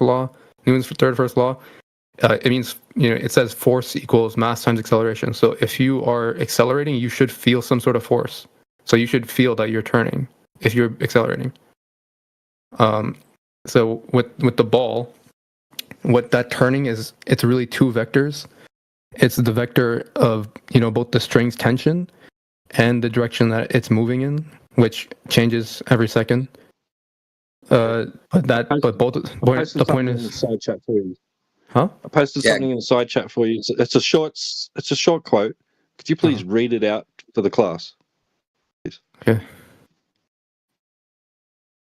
S11: law, Newton's first law, it means, it says force equals mass times acceleration. So if you are accelerating, you should feel some sort of force. So you should feel that you're turning if you're accelerating. So with the ball, what that turning is, it's really two vectors. It's the vector of, both the string's tension and the direction that it's moving in, which changes every second. The point is,
S1: side chat for you.
S11: Huh?
S1: I posted something in the side chat for you. It's a short quote. Could you please read it out for the class? Please.
S11: Okay.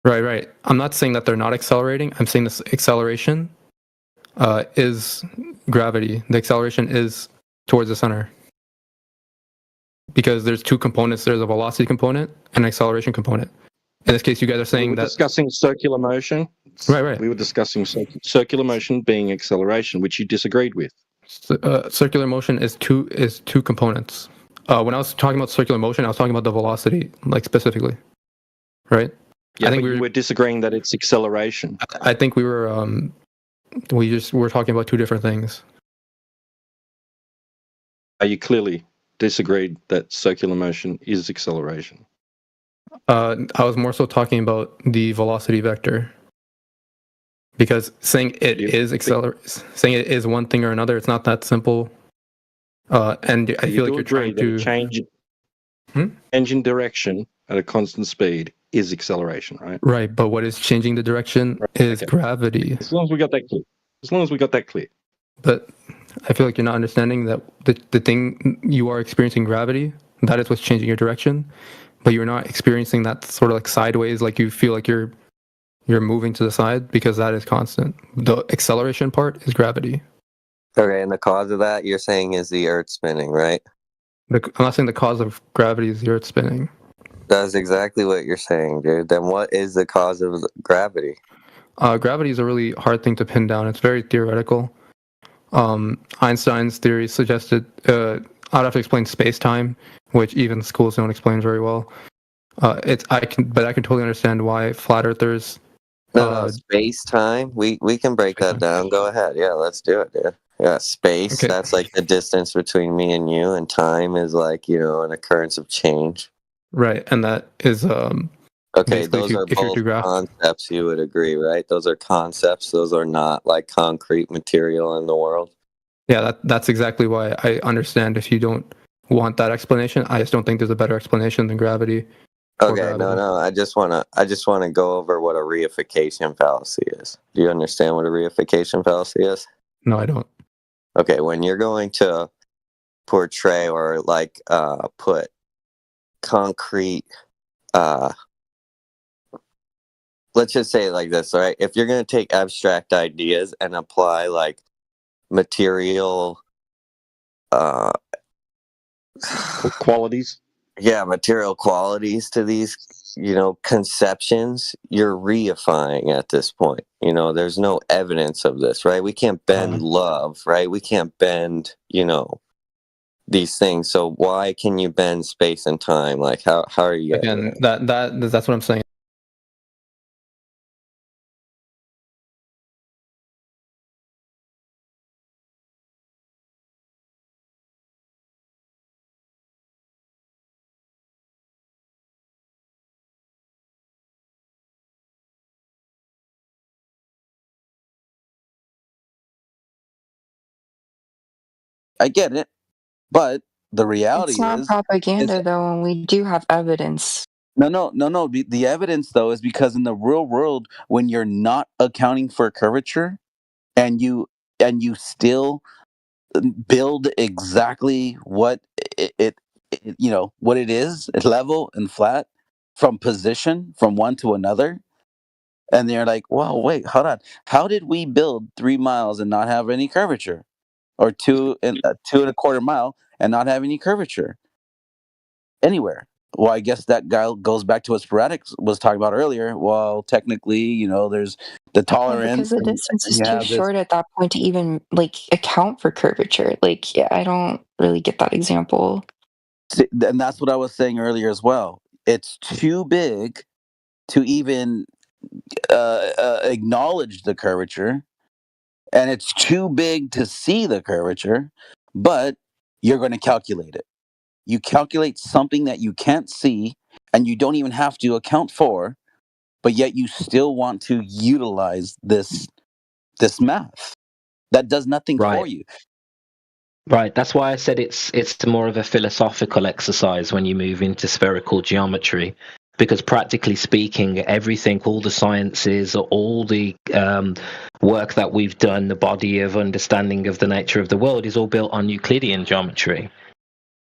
S11: Right. I'm not saying that they're not accelerating. I'm saying this acceleration is gravity. The acceleration is towards the center. Because there's two components. There's a velocity component and an acceleration component. In this case, you guys are saying that...
S1: discussing circular motion.
S11: Right.
S1: We were discussing circular motion being acceleration, which you disagreed with.
S11: Circular motion is two components. When I was talking about circular motion, I was talking about the velocity, specifically. Right?
S1: Yeah, I think we were disagreeing that it's acceleration.
S11: I think we were we're talking about two different things.
S1: You clearly disagreed that circular motion is acceleration.
S11: I was more so talking about the velocity vector. Because saying it is one thing or another, it's not that simple. And I feel like you're trying to
S1: change engine direction at a constant speed is acceleration, right?
S11: Right, but what is changing the direction is gravity.
S1: As long as we got that clear.
S11: But I feel like you're not understanding that the thing you are experiencing gravity, that is what's changing your direction, but you're not experiencing that sort of sideways, like you feel like you're moving to the side, because that is constant. The acceleration part is gravity.
S9: Okay, and the cause of that you're saying is the Earth spinning, right?
S11: I'm not saying the cause of gravity is the Earth spinning.
S9: That's exactly what you're saying, dude. Then what is the cause of gravity?
S11: Gravity is a really hard thing to pin down. It's very theoretical. Einstein's theory suggested I'd have to explain space-time, which even schools don't explain very well. I can totally understand why flat earthers.
S9: No, space-time. We can break that down. Go ahead. Yeah, let's do it, dude. Yeah, space. Okay. That's like the distance between me and you, and time is an occurrence of change.
S11: Right, and that is
S9: okay. Those are both concepts. You would agree, right? Those are concepts. Those are not concrete material in the world.
S11: Yeah, that's exactly why I understand if you don't want that explanation. I just don't think there's a better explanation than gravity.
S9: Okay, no. I just wanna go over what a reification fallacy is. Do you understand what a reification fallacy is?
S11: No, I don't.
S9: Okay, when you're going to portray or put concrete, let's just say it like this, all right? If you're going to take abstract ideas and apply material
S1: qualities,
S9: material qualities to these conceptions, you're reifying at this point. There's no evidence of this, right? We can't bend love, right? We can't bend these things. So why can you bend space and time? How are you
S11: again that's what I'm saying.
S12: I get it, but the reality
S13: it's not
S12: is
S13: propaganda though, and we do have evidence.
S12: No. The evidence though is because in the real world, when you're not accounting for curvature, and you still build exactly what what it is, level and flat, from position from one to another, and they're like, "Wow, wait, hold on. How did we build 3 miles and not have any curvature, or 2.25 mile and not have any curvature anywhere?" Well, I guess that guy goes back to what Sporadic was talking about earlier. Well, technically, there's the tolerance.
S13: Because the distance is too short at that point to even account for curvature. I don't really get that example.
S12: And that's what I was saying earlier as well. It's too big to even acknowledge the curvature, and it's too big to see the curvature, but you're going to calculate it. You calculate something that you can't see and you don't even have to account for, but yet you still want to utilize this math that does nothing for you.
S14: Right, that's why I said it's more of a philosophical exercise when you move into spherical geometry, because practically speaking, everything, all the sciences, all the work that we've done, the body of understanding of the nature of the world, is all built on Euclidean geometry.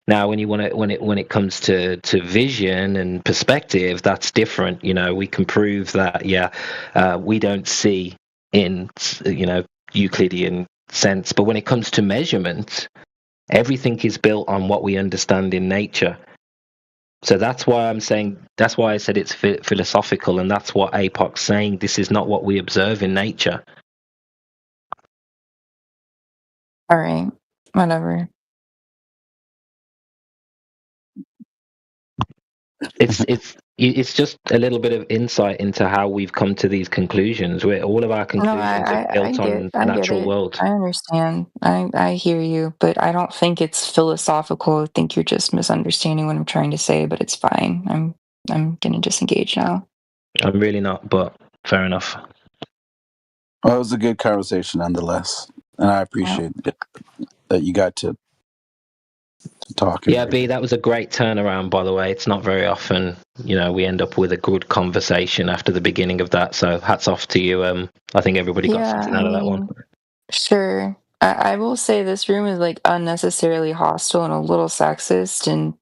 S14: Now, when it comes to vision and perspective, that's different. You know, we can prove that we don't see in Euclidean sense, but when it comes to measurement, everything is built on what we understand in nature. So that's why I said it's philosophical, and that's what APOC's saying. This is not what we observe in nature.
S13: All right, whatever.
S14: It's just a little bit of insight into how we've come to these conclusions, where all of our conclusions are built on the natural world.
S13: I understand. I hear you, but I don't think it's philosophical. I think you're just misunderstanding what I'm trying to say, but it's fine. I'm gonna disengage now.
S14: I'm really not, but fair enough.
S12: Well, it was a good conversation nonetheless, and I appreciate that you got to talk.
S14: Yeah, B, that was a great turnaround, by the way. It's not very often, we end up with a good conversation after the beginning of that. So hats off to you. I think everybody got something out of that one.
S13: Sure. I will say this room is like unnecessarily hostile and a little sexist, and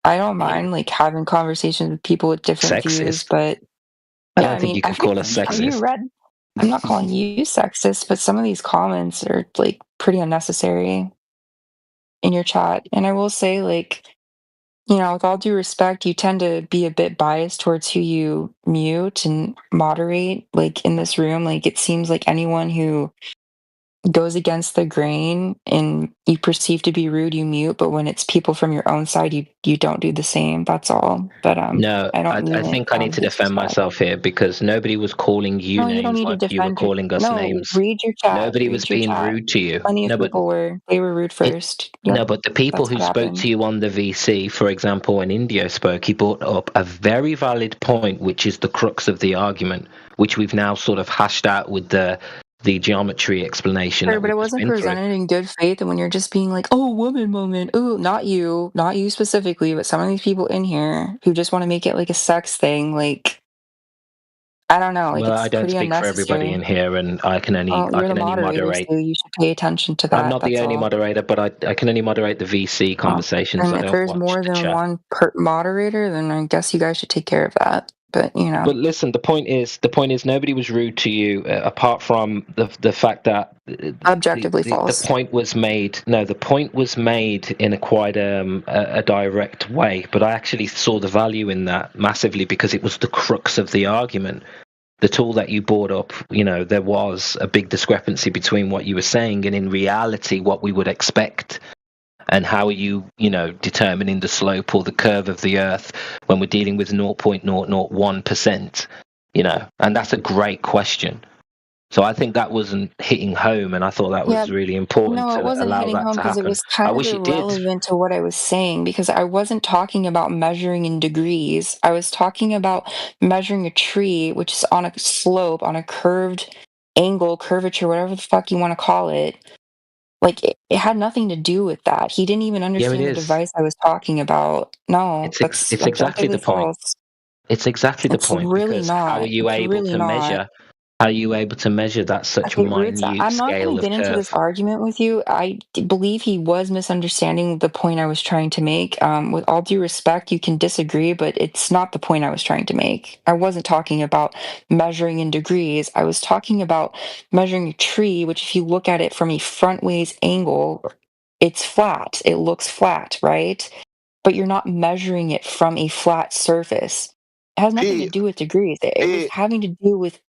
S13: I don't mind like having conversations with people with different views, but
S14: I don't think you can call us sexist.
S13: I'm not calling you sexist, but some of these comments are like pretty unnecessary in your chat. And I will say, like, with all due respect, you tend to be a bit biased towards who you mute and moderate, like in this room. Like, it seems like anyone who goes against the grain and you perceive to be rude, you mute, but when it's people from your own side, you don't do the same. That's all. But
S14: no, I think I need to defend myself here, because nobody was calling you names like you were calling us names.
S13: Read your chat.
S14: Nobody was being rude to you.
S13: Plenty of people were. They were rude first.
S14: No, but the people who spoke to you on the VC, for example, when Indio spoke, he brought up a very valid point, which is the crux of the argument, which we've now sort of hashed out with the geometry explanation.
S13: Sure, but it wasn't presented in good faith, and when you're just being like, "Oh, woman moment," oh, not you specifically, but some of these people in here who just want to make it like a sex thing, like, I don't know. Like,
S14: well,
S13: it's
S14: I don't speak for everybody in here, and I can only moderate.
S13: So you should pay attention to that.
S14: I'm not the only moderator, but I can only moderate the VC conversations.
S13: And if there's more than one moderator, then I guess you guys should take care of that. But
S14: But listen, the point is nobody was rude to you, apart from the fact that
S13: objectively false.
S14: The point was made. No, the point was made in a quite a direct way. But I actually saw the value in that massively, because it was the crux of the argument. The tool that you brought up, there was a big discrepancy between what you were saying and in reality what we would expect. And how are you, determining the slope or the curve of the Earth when we're dealing with 0.001%? And that's a great question. So I think that wasn't hitting home, and I thought that was really important.
S13: No, it wasn't hitting home because it was kind of irrelevant to what I was saying, because I wasn't talking about measuring in degrees. I was talking about measuring a tree, which is on a slope, on a curved angle, curvature, whatever the fuck you want to call it. Like, it had nothing to do with that. He didn't even understand the device I was talking about. No,
S14: it's exactly the point. It's exactly the point.
S13: Really
S14: because
S13: not.
S14: How are you able to measure? How are you able to measure that such minute scale of curve?
S13: I'm not going to get into this argument with you. I believe he was misunderstanding the point I was trying to make. With all due respect, you can disagree, but it's not the point I was trying to make. I wasn't talking about measuring in degrees. I was talking about measuring a tree, which if you look at it from a frontways angle, it's flat. It looks flat, right? But you're not measuring it from a flat surface. It has nothing to do with degrees. It was having to do with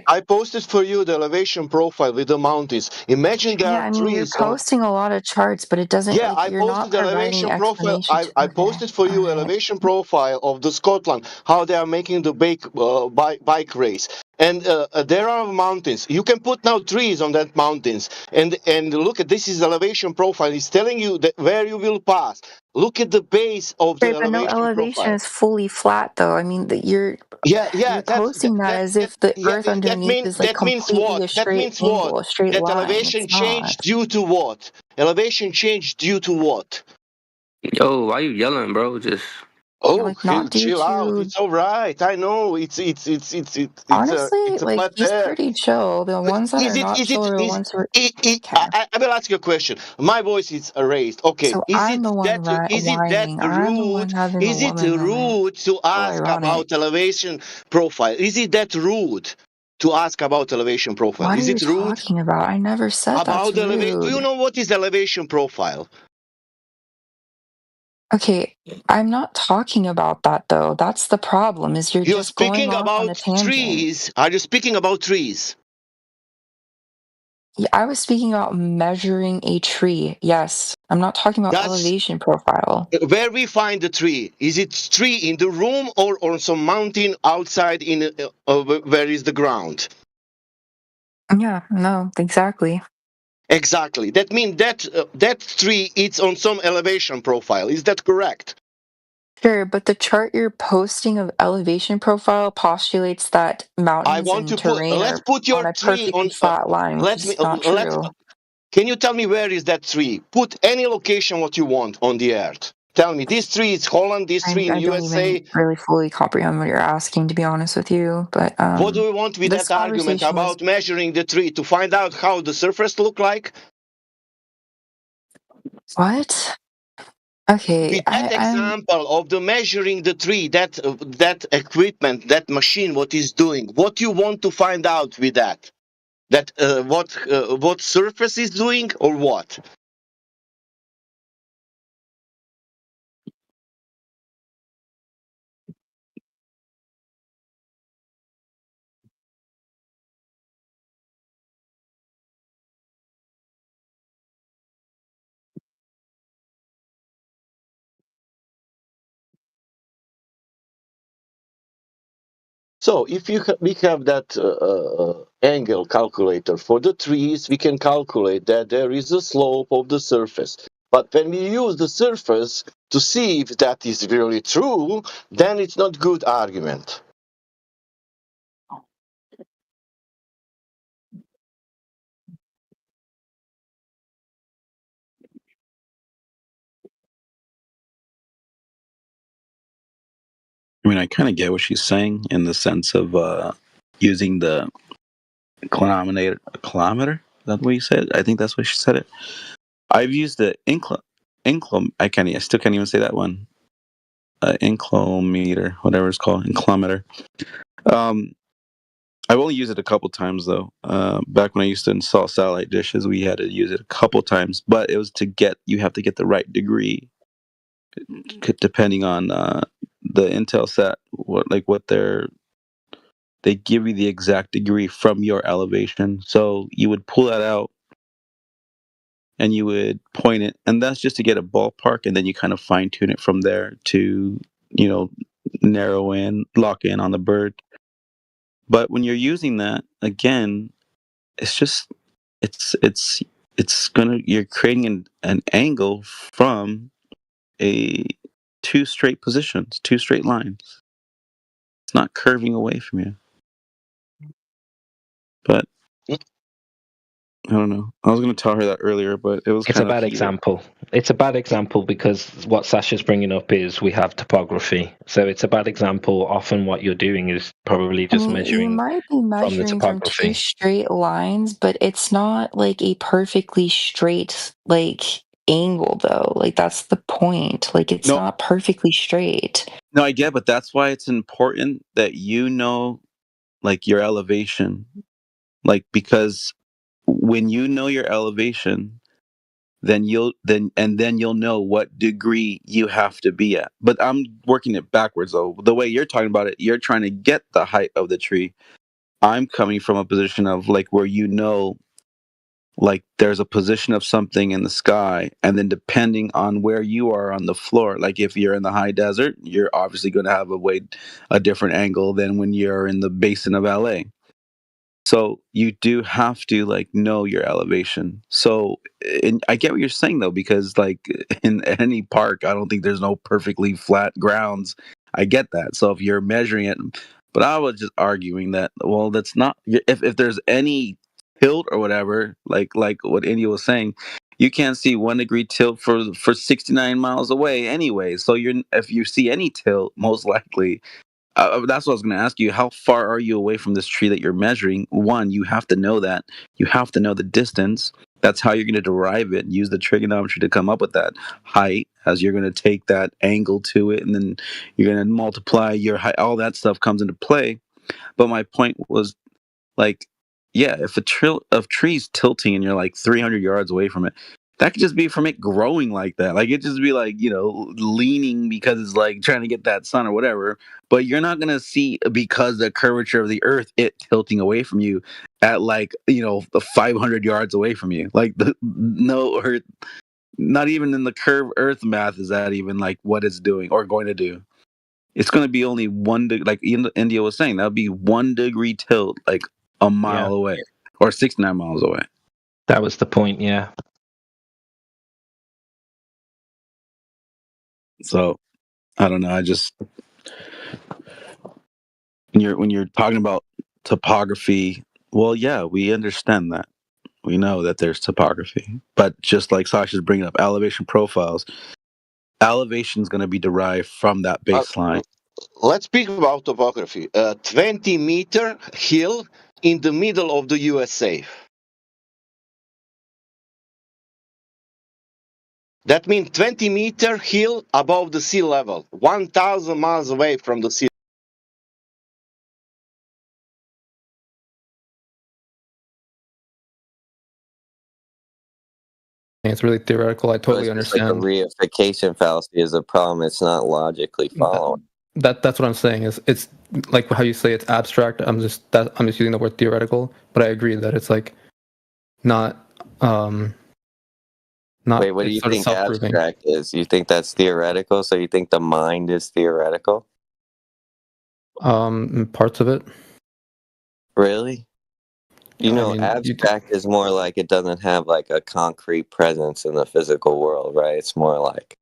S15: I posted for you the elevation profile with the mountains. Imagine there are
S13: you're
S15: trees
S13: posting a lot of charts, but it doesn't.
S15: Yeah,
S13: like,
S15: I
S13: you're not
S15: posted the
S13: providing
S15: elevation profile.
S13: explanations.
S15: I posted for you elevation profile of the Scotland, how they are making the bike race. And there are mountains. You can put now trees on that mountains. And look at this is elevation profile. It's telling you that where you will pass. Look at the base of the
S13: Right, but no elevation is fully flat, though. I mean, you're posting that as if the Earth underneath is like completely a straight angle, a straight
S15: That
S13: line.
S15: elevation
S13: It's
S15: changed
S13: not.
S15: due to what? Elevation changed due to what?
S6: Yo, why you yelling, bro? Just
S15: Chill out. It's all right. I know. It's
S13: honestly,
S15: a
S13: like,
S15: flat
S13: he's
S15: Earth.
S13: pretty chill. The ones that are not chill are the ones who are.
S15: I will ask you a question. My voice is raised. Okay.
S13: So
S15: Is
S13: I'm
S15: it
S13: the one whining. I'm the one having
S15: Is
S13: the
S15: it
S13: woman moment.
S15: rude to ask
S13: ironic.
S15: about elevation profile? Is it that rude to ask about elevation profile?
S13: What are
S15: Is
S13: you
S15: it rude?
S13: talking about? I never said that's
S15: About elevation? Do you
S13: rude.
S15: know what is elevation profile?
S13: Okay, I'm not talking about that though. That's the problem. Is you're just going off on a tangent.
S15: Trees. Are you speaking about trees?
S13: Yeah, I was speaking about measuring a tree. Yes, I'm not talking about elevation profile.
S15: Where we find the tree? Is it tree in the room or on some mountain outside in where is the ground?
S13: Yeah, no, exactly.
S15: Exactly. That means that tree it's on some elevation profile. Is that correct?
S13: Sure, but the chart you're posting of elevation profile postulates that mountains and terrain
S15: let's
S13: are
S15: put your
S13: on a
S15: tree
S13: perfectly
S15: on
S13: flat line, which is not true.
S15: Can you tell me where is that tree? Put any location what you want on the earth. Tell me this tree is Holland, this tree in
S13: I don't
S15: USA.
S13: even really fully comprehend what you're asking, to be honest with you. But
S15: what do we want with that argument about measuring the tree to find out how the surface look like?
S13: What? Okay,
S15: with that example of the measuring the tree, that equipment, that machine, what is doing, what you want to find out with that? That what surface is doing or what? So if we have that angle calculator for the trees, we can calculate that there is a slope of the surface. But when we use the surface to see if that is really true, then it's not good argument.
S12: I mean, I kind of get what she's saying in the sense of using the kilometer. Is that what you said? I think that's what she said it. I've used the I still can't even say that one. Inclometer, whatever it's called, inclometer. I've only used it a couple times though. Back when I used to install satellite dishes, we had to use it a couple times, but it was you have to get the right degree, depending on the Intelsat, they give you the exact degree from your elevation. So you would pull that out and you would point it, and that's just to get a ballpark, and then you kind of fine tune it from there to, lock in on the bird. But when you're using that, again, it's just you're creating an angle from two straight positions, two straight lines. It's not curving away from you. But I don't know. I was going to tell her that earlier, but it was
S14: It's a bad example. It's a bad example because what Sasha's bringing up is we have topography. So it's a bad example. Often what you're doing is probably just measuring.
S13: You might be measuring from two straight lines, but it's not like a perfectly straight angle though. Like that's the point. Like it's not perfectly straight.
S12: No, I get, but that's why it's important that you know your elevation. Because when you know your elevation, then you'll know what degree you have to be at. But I'm working it backwards though. The way you're talking about it, you're trying to get the height of the tree. I'm coming from a position of like where like there's a position of something in the sky, and then depending on where you are on the floor, like if you're in the high desert, you're obviously going to have a different angle than when you're in the basin of LA. So you do have to like know your elevation. So, and I get what you're saying though, because like in any park, I don't think there's no perfectly flat grounds. I get that. So if you're measuring it, but I was just arguing that, well, that's not, if there's any tilt or whatever, like what India was saying, you can't see 1 degree tilt for 69 miles away anyway. So if you see any tilt, most likely that's what I was going to ask you. How far are you away from this tree that you're measuring? One, you have to know that. You have to know the distance. That's how you're going to derive it and use the trigonometry to come up with that height, as you're going to take that angle to it, and then you're going to multiply your height. All that stuff comes into play. But my point was, like, yeah, if a tree's tilting and you're like 300 yards away from it, that could just be from it growing like that. Like it just be like, leaning because it's like trying to get that sun or whatever. But you're not gonna see, because the curvature of the earth, it tilting away from you at like 500 yards away from you. Like no earth, not even in the curved earth math is that even like what it's doing or going to do. It's going to be only like India was saying, that would be 1 degree tilt, like a mile away or 69 miles away.
S14: That was the point, yeah.
S12: So I don't know. I just when you're talking about topography, well, yeah, we understand that. We know that there's topography, but just like Sasha's bringing up elevation profiles, elevation is going to be derived from that baseline.
S15: Let's speak about topography. 20-meter hill in the middle of the USA. That means 20-meter hill above the sea level, 1,000 miles away from the sea.
S11: It's really theoretical. I totally understand.
S9: Like a reification fallacy is a problem. It's not logically following.
S11: That's what I'm saying. It's like how you say it's abstract. I'm just using the word theoretical, but I agree that it's like not.
S9: Wait, what do you think abstract is? You think that's theoretical? So you think the mind is theoretical?
S11: Parts of it.
S9: Really? Abstract is more like it doesn't have like a concrete presence in the physical world, right? It's more like,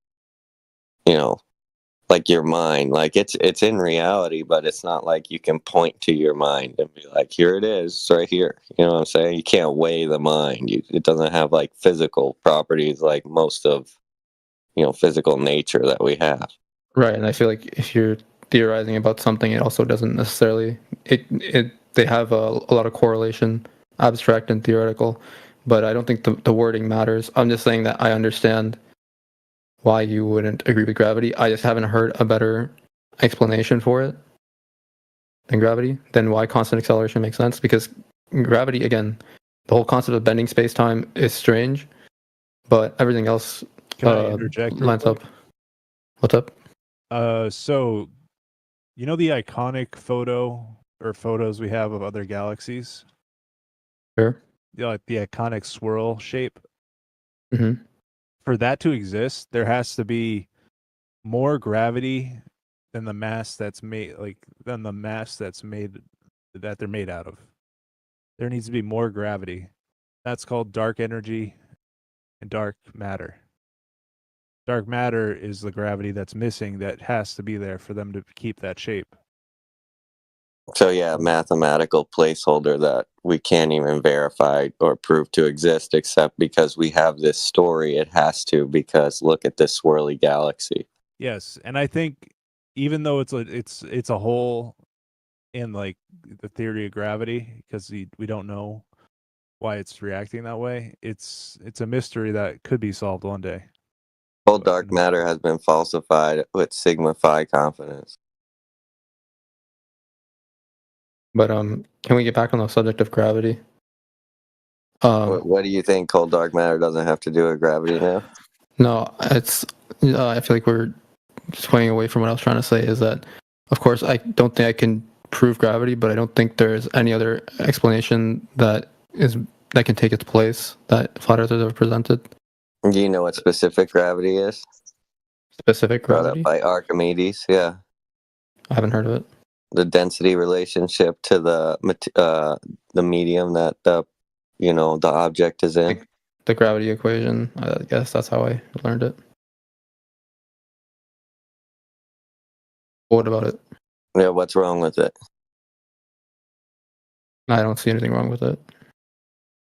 S9: like your mind. Like it's in reality, but it's not like you can point to your mind and be like, here it is, it's right here. You know what I'm saying? You can't weigh the mind. It doesn't have like physical properties like most of, physical nature that we have.
S11: Right, and I feel like if you're theorizing about something, it also doesn't necessarily they have a lot of correlation, abstract and theoretical, but I don't think the wording matters. I'm just saying that I understand why you wouldn't agree with gravity. I just haven't heard a better explanation for it than why constant acceleration makes sense, because gravity, again, the whole concept of bending space-time is strange, but everything else lines up. What's up?
S8: So, the iconic photo or photos we have of other galaxies?
S11: Sure.
S8: Like the iconic swirl shape?
S11: Mm-hmm.
S8: For that to exist, there has to be more gravity than the mass that they're made out of. There needs to be more gravity. That's called dark energy and dark matter. Dark matter is the gravity that's missing that has to be there for them to keep that shape.
S9: So yeah, mathematical placeholder that we can't even verify or prove to exist, except because we have this story. It has to, because look at this swirly galaxy.
S8: Yes, and I think even though it's a hole in like the theory of gravity, because we don't know why it's reacting that way, it's a mystery that could be solved one day.
S9: Whole dark matter has been falsified with sigma phi confidence.
S11: But can we get back on the subject of gravity?
S9: What do you think? Cold dark matter doesn't have to do with gravity now?
S11: No, it's. I feel like we're swaying away from what I was trying to say. Is that, of course, I don't think I can prove gravity, but I don't think there's any other explanation that can take its place that flat earthers have presented.
S9: Do you know what specific gravity is?
S11: Specific gravity?
S9: Brought up by Archimedes, yeah.
S11: I haven't heard of it.
S9: The density relationship to the medium that the object is in.
S11: The gravity equation. I guess that's how I learned it. What about it?
S9: Yeah, what's wrong with it?
S11: I don't see anything wrong with it.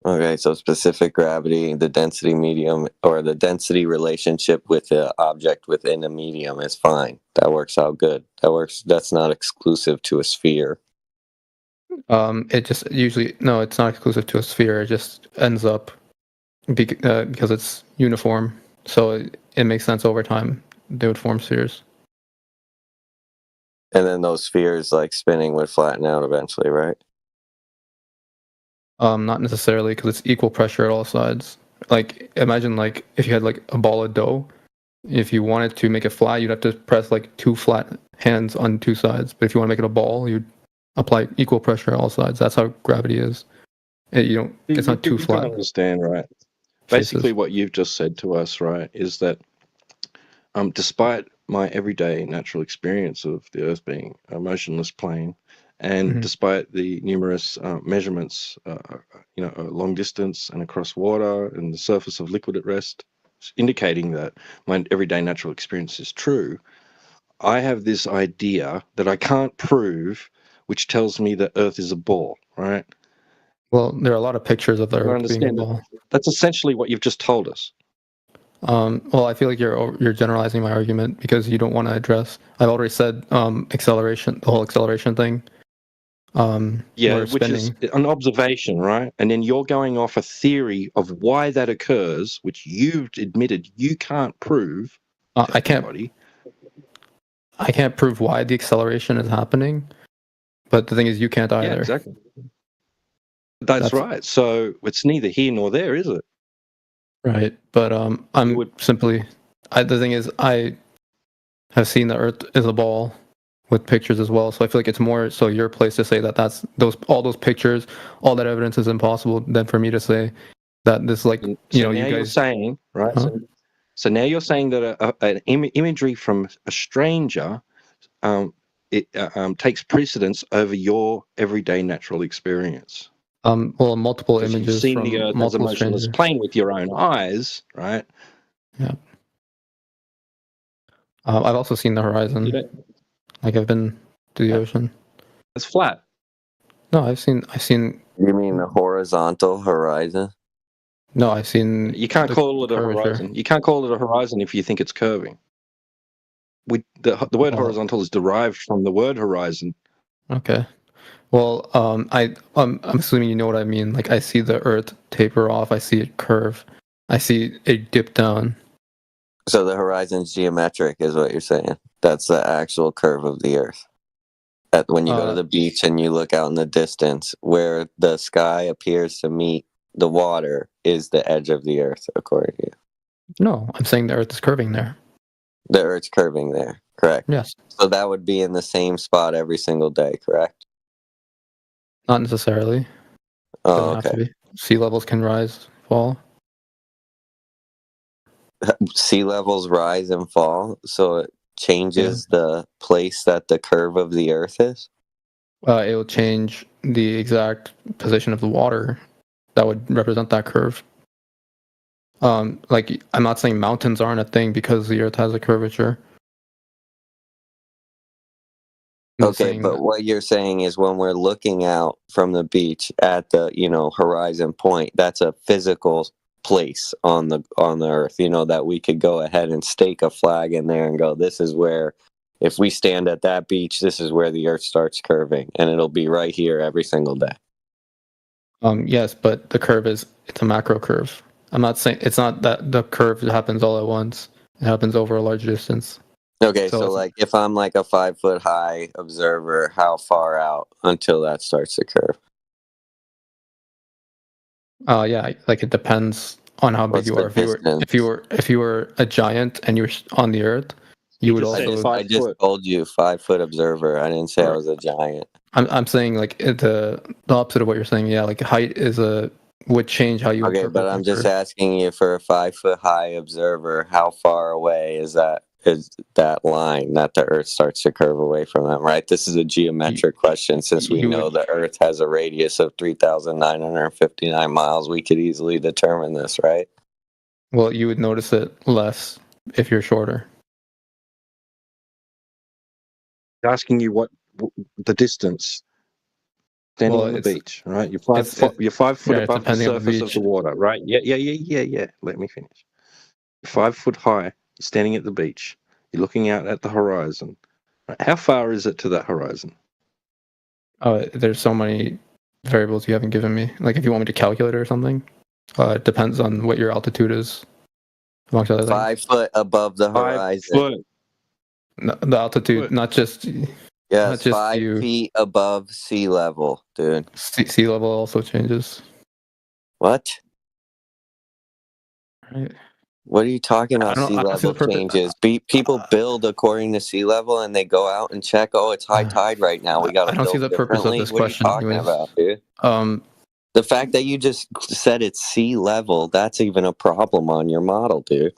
S9: Okay, so specific gravity, the density medium, or the density relationship with the object within a medium is fine. That works out good. That's not exclusive to a sphere.
S11: It just usually it's not exclusive to a sphere. It just ends up because it's uniform, so it makes sense over time. They would form spheres.
S9: And then those spheres, like spinning, would flatten out eventually, right?
S11: Not necessarily, because it's equal pressure at all sides. Like, imagine like if you had like a ball of dough. If you wanted to make it flat, you'd have to press like 2 flat hands on 2 sides. But if you want to make it a ball, you'd apply equal pressure at all sides. That's how gravity is. It's not too flat.
S1: You understand, right? Basically, what you've just said to us, right, is that despite my everyday natural experience of the Earth being a motionless plane, and despite the numerous measurements, long distance and across water and the surface of liquid at rest, indicating that my everyday natural experience is true, I have this idea that I can't prove, which tells me that Earth is a ball, right?
S11: Well, there are a lot of pictures of the Earth being a ball.
S1: That's essentially what you've just told us.
S11: Well, I feel like you're generalizing my argument because you don't want to address. I've already said acceleration, the whole acceleration thing.
S1: Which is an observation, right? And then you're going off a theory of why that occurs, which you've admitted you can't prove.
S11: I can't prove why the acceleration is happening, but the thing is, you can't either.
S1: Yeah, exactly. That's right. So it's neither here nor there, is it?
S11: Right, but the thing is, I have seen the Earth is a ball with pictures as well, so I feel like it's more so your place to say that all those pictures, all that evidence is impossible than for me to say that this, like, you guys
S1: you're saying, right? Huh? So now you're saying that an imagery from a stranger takes precedence over your everyday natural experience.
S11: Well, multiple images.
S1: You've seen
S11: from
S1: the Earth as a motionless plane with your own eyes, right?
S11: Yeah. I've also seen the horizon. Like, I've been to the ocean.
S1: It's flat.
S11: No, I've seen.
S9: You mean the horizontal horizon?
S11: No, I've seen.
S1: You can't call it a horizon. You can't call it a horizon if you think it's curving. The word horizontal is derived from the word horizon.
S11: Okay. Well, I'm assuming you know what I mean. Like, I see the Earth taper off. I see it curve. I see it dip down.
S9: So the horizon's geometric, is what you're saying. That's the actual curve of the Earth. When you go to the beach and you look out in the distance, where the sky appears to meet the water is the edge of the Earth, according to you.
S11: No, I'm saying the Earth is curving there.
S9: The Earth's curving there, correct?
S11: Yes.
S9: So that would be in the same spot every single day, correct?
S11: Not necessarily.
S9: Oh, okay.
S11: Sea levels can rise, fall.
S9: Sea levels rise and fall, so it changes the place that the curve of the Earth is?
S11: It will change the exact position of the water that would represent that curve. Like, I'm not saying mountains aren't a thing because the Earth has a curvature.
S9: Okay, but what you're saying is when we're looking out from the beach at the, horizon point, that's a physical place on the Earth, that we could go ahead and stake a flag in there and go, this is where, if we stand at that beach, this is where the Earth starts curving, and it'll be right here every single day.
S11: Yes, but the curve it's a macro curve. I'm not saying it's not that the curve happens all at once. It happens over a large distance.
S9: Okay, so like if I'm like a 5 foot high observer, how far out until that starts to curve?
S11: Yeah, like it depends on how big you are. If you were a giant and you were on the Earth, you would also.
S9: I just told you 5-foot observer. I didn't say I was a giant.
S11: I'm saying like the opposite of what you're saying. Yeah, like height would change how you.
S9: Okay, but I'm just asking you for a 5-foot high observer. How far away is that line that the Earth starts to curve away from them? Right. This is a geometric question. Since we know the Earth has a radius of 3,959 miles, we could easily determine this, right?
S11: Well, you would notice it less if you're shorter.
S1: Asking you what the distance. Standing on the beach, right? You're 5 foot above the surface of the water, right? Yeah. Let me finish. You're 5 foot high. You're standing at the beach. You're looking out at the horizon. Right? How far is it to that horizon?
S11: There's so many variables you haven't given me. Like if you want me to calculate it or something, it depends on what your altitude is. Amongst other
S9: 5 foot above the horizon.
S11: No, the altitude, not just.
S9: Yeah, it's 5 feet above sea level, dude.
S11: Sea level also changes.
S9: What?
S11: Right.
S9: What are you talking about? Sea level changes. People build according to sea level, and they go out and check. Oh, it's high tide right now. We got to.
S11: I don't see the purpose of this question.
S9: What are you talking about, dude? The fact that you just said it's sea level—that's even a problem on your model, dude.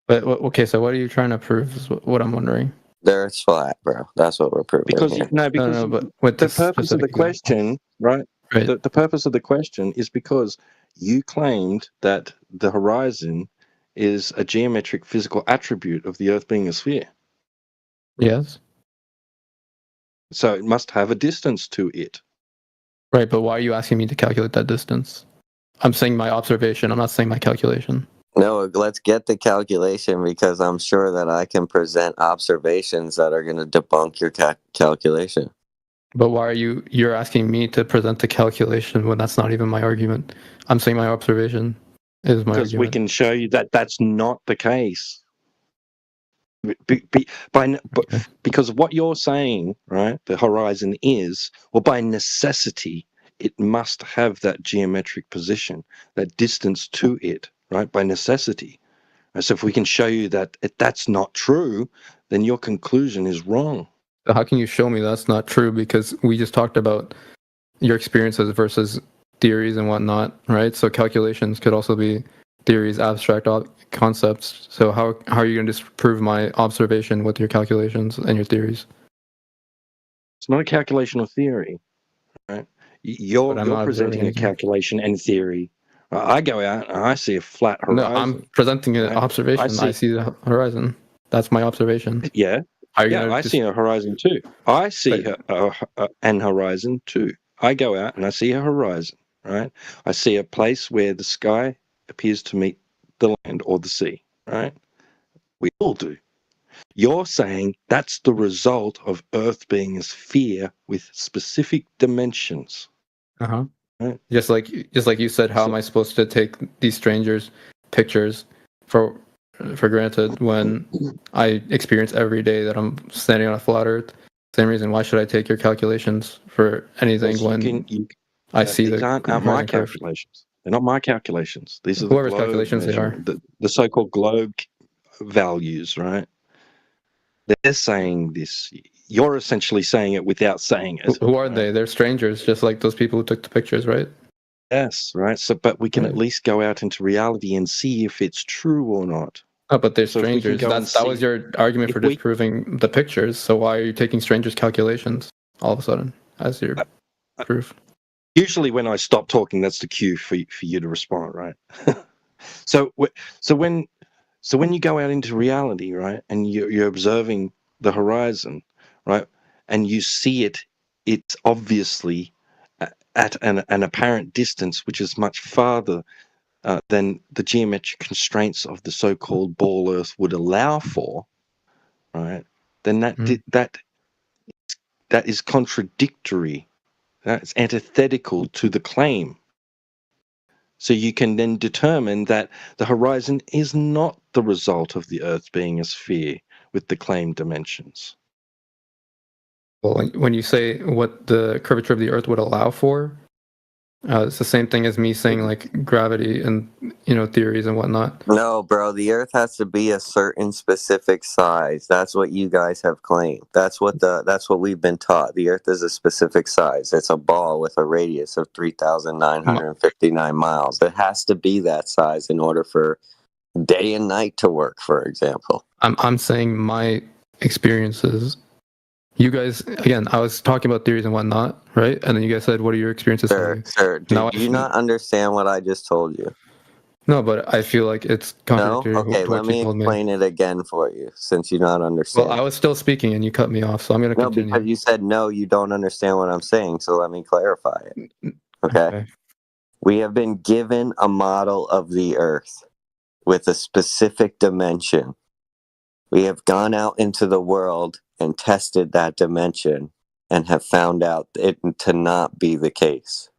S11: But okay, so what are you trying to prove? Is what I'm wondering.
S9: The Earth's flat, bro. That's what we're proving.
S1: Because
S9: here.
S1: But with the purpose of the question, right? The purpose of the question is because you claimed that the horizon is a geometric physical attribute of the Earth being a sphere.
S11: Yes.
S1: So it must have a distance to it.
S11: Right, but why are you asking me to calculate that distance? I'm saying my observation. I'm not saying my calculation.
S9: No, let's get the calculation because I'm sure that I can present observations that are going to debunk your calculation.
S11: But why are you're asking me to present the calculation when that's not even my argument? I'm saying my observation is my argument.
S1: Because we can show you that that's not the case. Because what you're saying, right, the horizon is, well, by necessity, it must have that geometric position, that distance to it. Right, by necessity. So if we can show you that that's not true, then your conclusion is wrong.
S11: How can you show me that's not true? Because we just talked about your experiences versus theories and whatnot, right? So calculations could also be theories, abstract concepts. So how are you going to disprove my observation with your calculations and your theories?
S1: It's not a calculation or theory, right? You're presenting a calculation and theory. I go out and I see a flat horizon.
S11: No, I'm presenting an observation. I see the horizon. That's my observation.
S1: Yeah. I see a horizon too. I see an horizon too. I go out and I see a horizon, right? I see a place where the sky appears to meet the land or the sea, right? We all do. You're saying that's the result of Earth being a sphere with specific dimensions.
S11: Uh-huh. Right. Just like you said, how am I supposed to take these strangers' pictures for granted when I experience every day that I'm standing on a flat Earth? Same reason. Why should I take your calculations for anything when I see
S1: these aren't my calculations? They're not my calculations. These are
S11: whoever's calculations they are.
S1: The so-called globe values, right? They're saying this. You're essentially saying it without saying it.
S11: Who are they? They're strangers, just like those people who took the pictures, right?
S1: Yes, right. So, but we can at least go out into reality and see if it's true or not.
S11: Oh, but they're strangers. That was your argument for disproving the pictures. So why are you taking strangers' calculations all of a sudden as your proof?
S1: Usually, when I stop talking, that's the cue for you to respond, right? So when you go out into reality, right, and you're observing the horizon, right, and you see it's obviously at an apparent distance which is much farther than the geometric constraints of the so-called ball Earth would allow for, right? Then that is contradictory. That's antithetical to the claim. So you can then determine that the horizon is not the result of the Earth being a sphere with the claimed dimensions.
S11: Well, when you say what the curvature of the Earth would allow for, It's the same thing as me saying like gravity and theories and whatnot.
S9: No, bro, the Earth has to be a certain specific size. That's what you guys have claimed. That's what we've been taught. The Earth is a specific size. It's a ball with a radius of 3,959 miles. It has to be that size in order for day and night to work, for example.
S11: I'm saying my experiences. You guys, again, I was talking about theories and whatnot, right? And then you guys said, what are your experiences?
S9: Sir, do you not understand what I just told you?
S11: No, but I feel like it's contradictory.
S9: No? Okay, let me explain it again for you, since you not understand.
S11: Well, I was still speaking and you cut me off, so I'm going to continue.
S9: No, because you said, no, you don't understand what I'm saying, so let me clarify it. Okay? We have been given a model of the Earth with a specific dimension. We have gone out into the world and tested that dimension and have found out it to not be the case.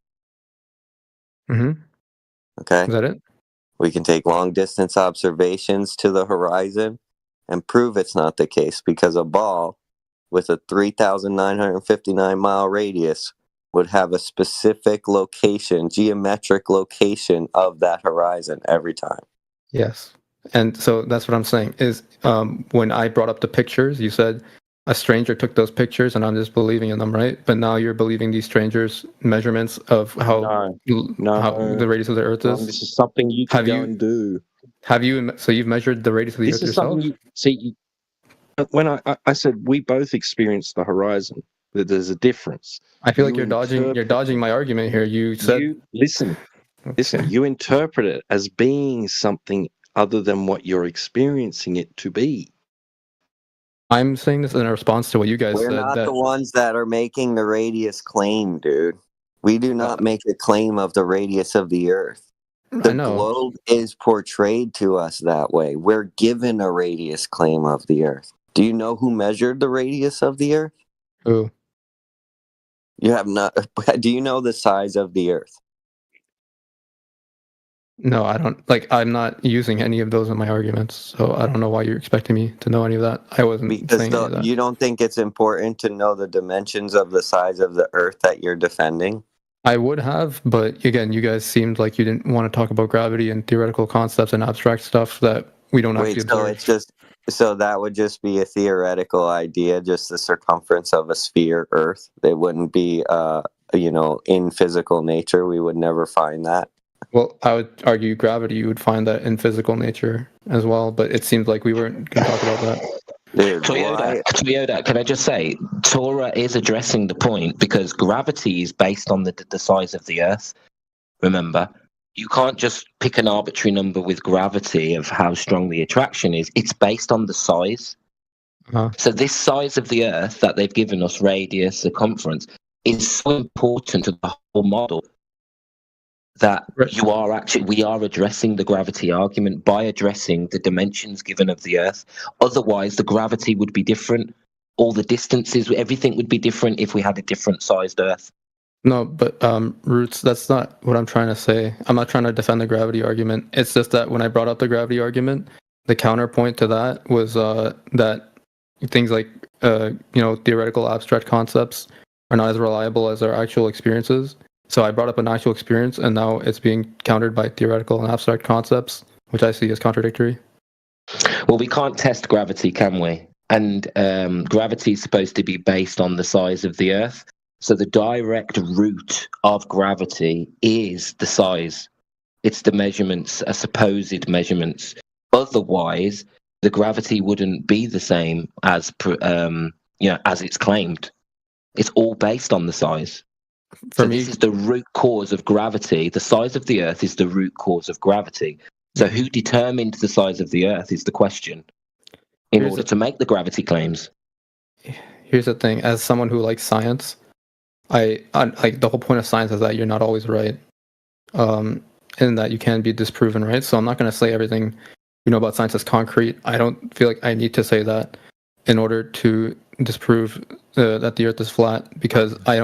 S11: Mm-hmm.
S9: Okay?
S11: Is that it?
S9: We can take long distance observations to the horizon and prove it's not the case, because a ball with a 3,959 mile radius would have a specific location, geometric location of that horizon every time.
S11: Yes. And so that's what I'm saying is when I brought up the pictures, you said a stranger took those pictures and I'm just believing in them, right? But now you're believing these strangers' measurements of how the radius of the Earth is.
S1: This is something you can go and do.
S11: Have you? So you've measured the radius of the Earth yourself?
S1: When I said we both experienced the horizon, that there's a difference.
S11: I feel like you're dodging my argument here. You said
S1: listen. You interpret it as being something other than what you're experiencing it to be.
S11: I'm saying this in response to what you guys said.
S9: We're not the ones that are making the radius claim, dude. We do not make a claim of the radius of the Earth. The globe is portrayed to us that way. We're given a radius claim of the Earth. Do you know who measured the radius of the Earth?
S11: Who?
S9: You have not. Do you know the size of the Earth?
S11: No, I don't. I'm not using any of those in my arguments, so I don't know why you're expecting me to know any of that. I wasn't saying any of that.
S9: You don't think it's important to know the dimensions of the size of the Earth that you're defending?
S11: I would have, but again, you guys seemed like you didn't want to talk about gravity and theoretical concepts and abstract stuff that we don't actually observe.
S9: So that would just be a theoretical idea, just the circumference of a sphere, Earth. It wouldn't be, in physical nature. We would never find that.
S11: Well, I would argue gravity, you would find that in physical nature as well, but it seems like we weren't going to talk about that.
S9: Dude,
S14: Toyota, can I just say, Torah is addressing the point because gravity is based on the size of the Earth. Remember, you can't just pick an arbitrary number with gravity of how strong the attraction is. It's based on the size. So this size of the Earth that they've given us, radius, circumference, is so important to the whole model that we are addressing the gravity argument by addressing the dimensions given of the Earth. Otherwise, the gravity would be different. All the distances, everything would be different if we had a different sized Earth.
S11: No, but Roots, that's not what I'm trying to say. I'm not trying to defend the gravity argument. It's just that when I brought up the gravity argument, the counterpoint to that was that things like theoretical abstract concepts are not as reliable as our actual experiences. So I brought up an actual experience, and now it's being countered by theoretical and abstract concepts, which I see as contradictory.
S14: Well, we can't test gravity, can we? And gravity is supposed to be based on the size of the Earth. So the direct root of gravity is the size. It's the measurements, supposed measurements. Otherwise, the gravity wouldn't be the same as it's claimed. It's all based on the size. This is the root cause of gravity. The size of the Earth is the root cause of gravity. So who determined the size of the Earth is the question in order to make the gravity claims.
S11: Here's the thing. As someone who likes science, I like the whole point of science is that you're not always right, and that you can be disproven, right? So I'm not going to say everything you know about science is concrete. I don't feel like I need to say that in order to disprove that the Earth is flat, because I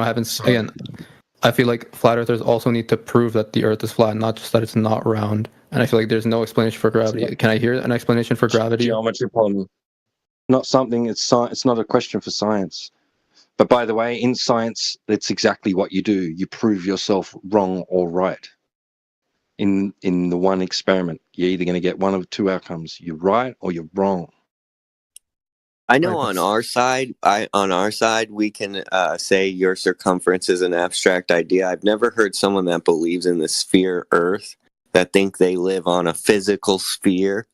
S11: feel like flat earthers also need to prove that the Earth is flat, not just that it's not round. And I feel like there's no explanation for gravity. Can I hear an explanation for gravity?
S1: Geometry problem. Not something. It's not a question for science. But by the way, in science, that's exactly what you do. You prove yourself wrong or right. In the one experiment, you're either going to get one of two outcomes: you're right or you're wrong.
S9: I know on our side, we can say your circumference is an abstract idea. I've never heard someone that believes in the sphere Earth, that think they live on a physical sphere,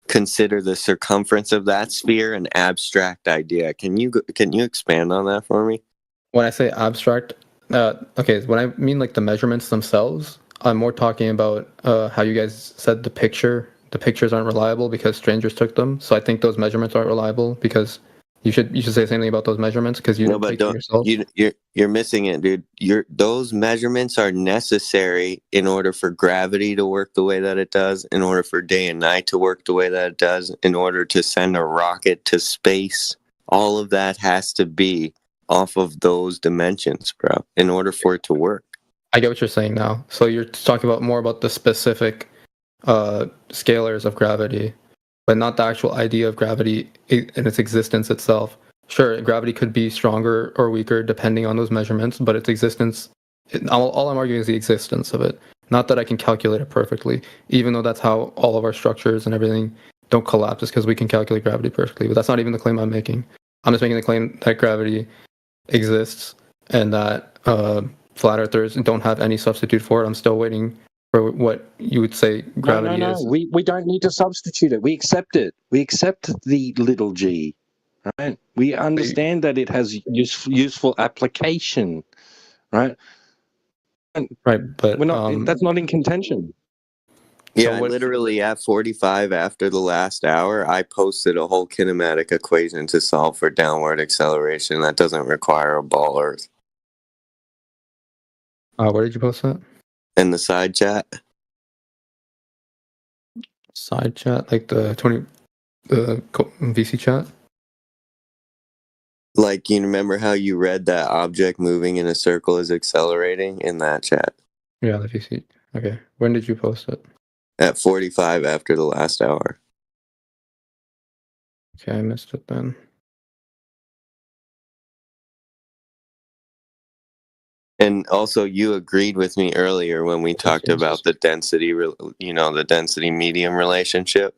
S9: consider the circumference of that sphere an abstract idea. Can you expand on that for me?
S11: When I say abstract, okay, when I mean like the measurements themselves, I'm more talking about how you guys said the pictures aren't reliable because strangers took them. So I think those measurements aren't reliable because you should say the same thing about those measurements because you didn't take them yourself.
S9: You're missing it, dude. Those measurements are necessary in order for gravity to work the way that it does, in order for day and night to work the way that it does, in order to send a rocket to space. All of that has to be off of those dimensions, bro, in order for it to work.
S11: I get what you're saying now. So you're talking about more about the specific scalars of gravity, but not the actual idea of gravity in its existence itself. Sure, gravity could be stronger or weaker depending on those measurements, but its existence, all I'm arguing is the existence of it. Not that I can calculate it perfectly, even though that's how all of our structures and everything don't collapse, is because we can calculate gravity perfectly. But that's not even the claim I'm making. I'm just making the claim that gravity exists and that flat earthers don't have any substitute for it. I'm still waiting for what you would say gravity is.
S1: No. We don't need to substitute it. We accept it. We accept the little g, right? We understand that it has useful application, right?
S11: Right, but
S1: we're not. That's not in contention.
S9: Yeah, literally at 45 after the last hour, I posted a whole kinematic equation to solve for downward acceleration that doesn't require a ball earth.
S11: Where did you post that?
S9: In the side chat.
S11: Side chat, like the VC chat?
S9: Like, you remember how you read that object moving in a circle is accelerating in that chat?
S11: Yeah, the VC. Okay. When did you post it?
S9: At 45 after the last hour.
S11: Okay, I missed it then.
S9: And also, you agreed with me earlier when we talked about the density, the density medium relationship.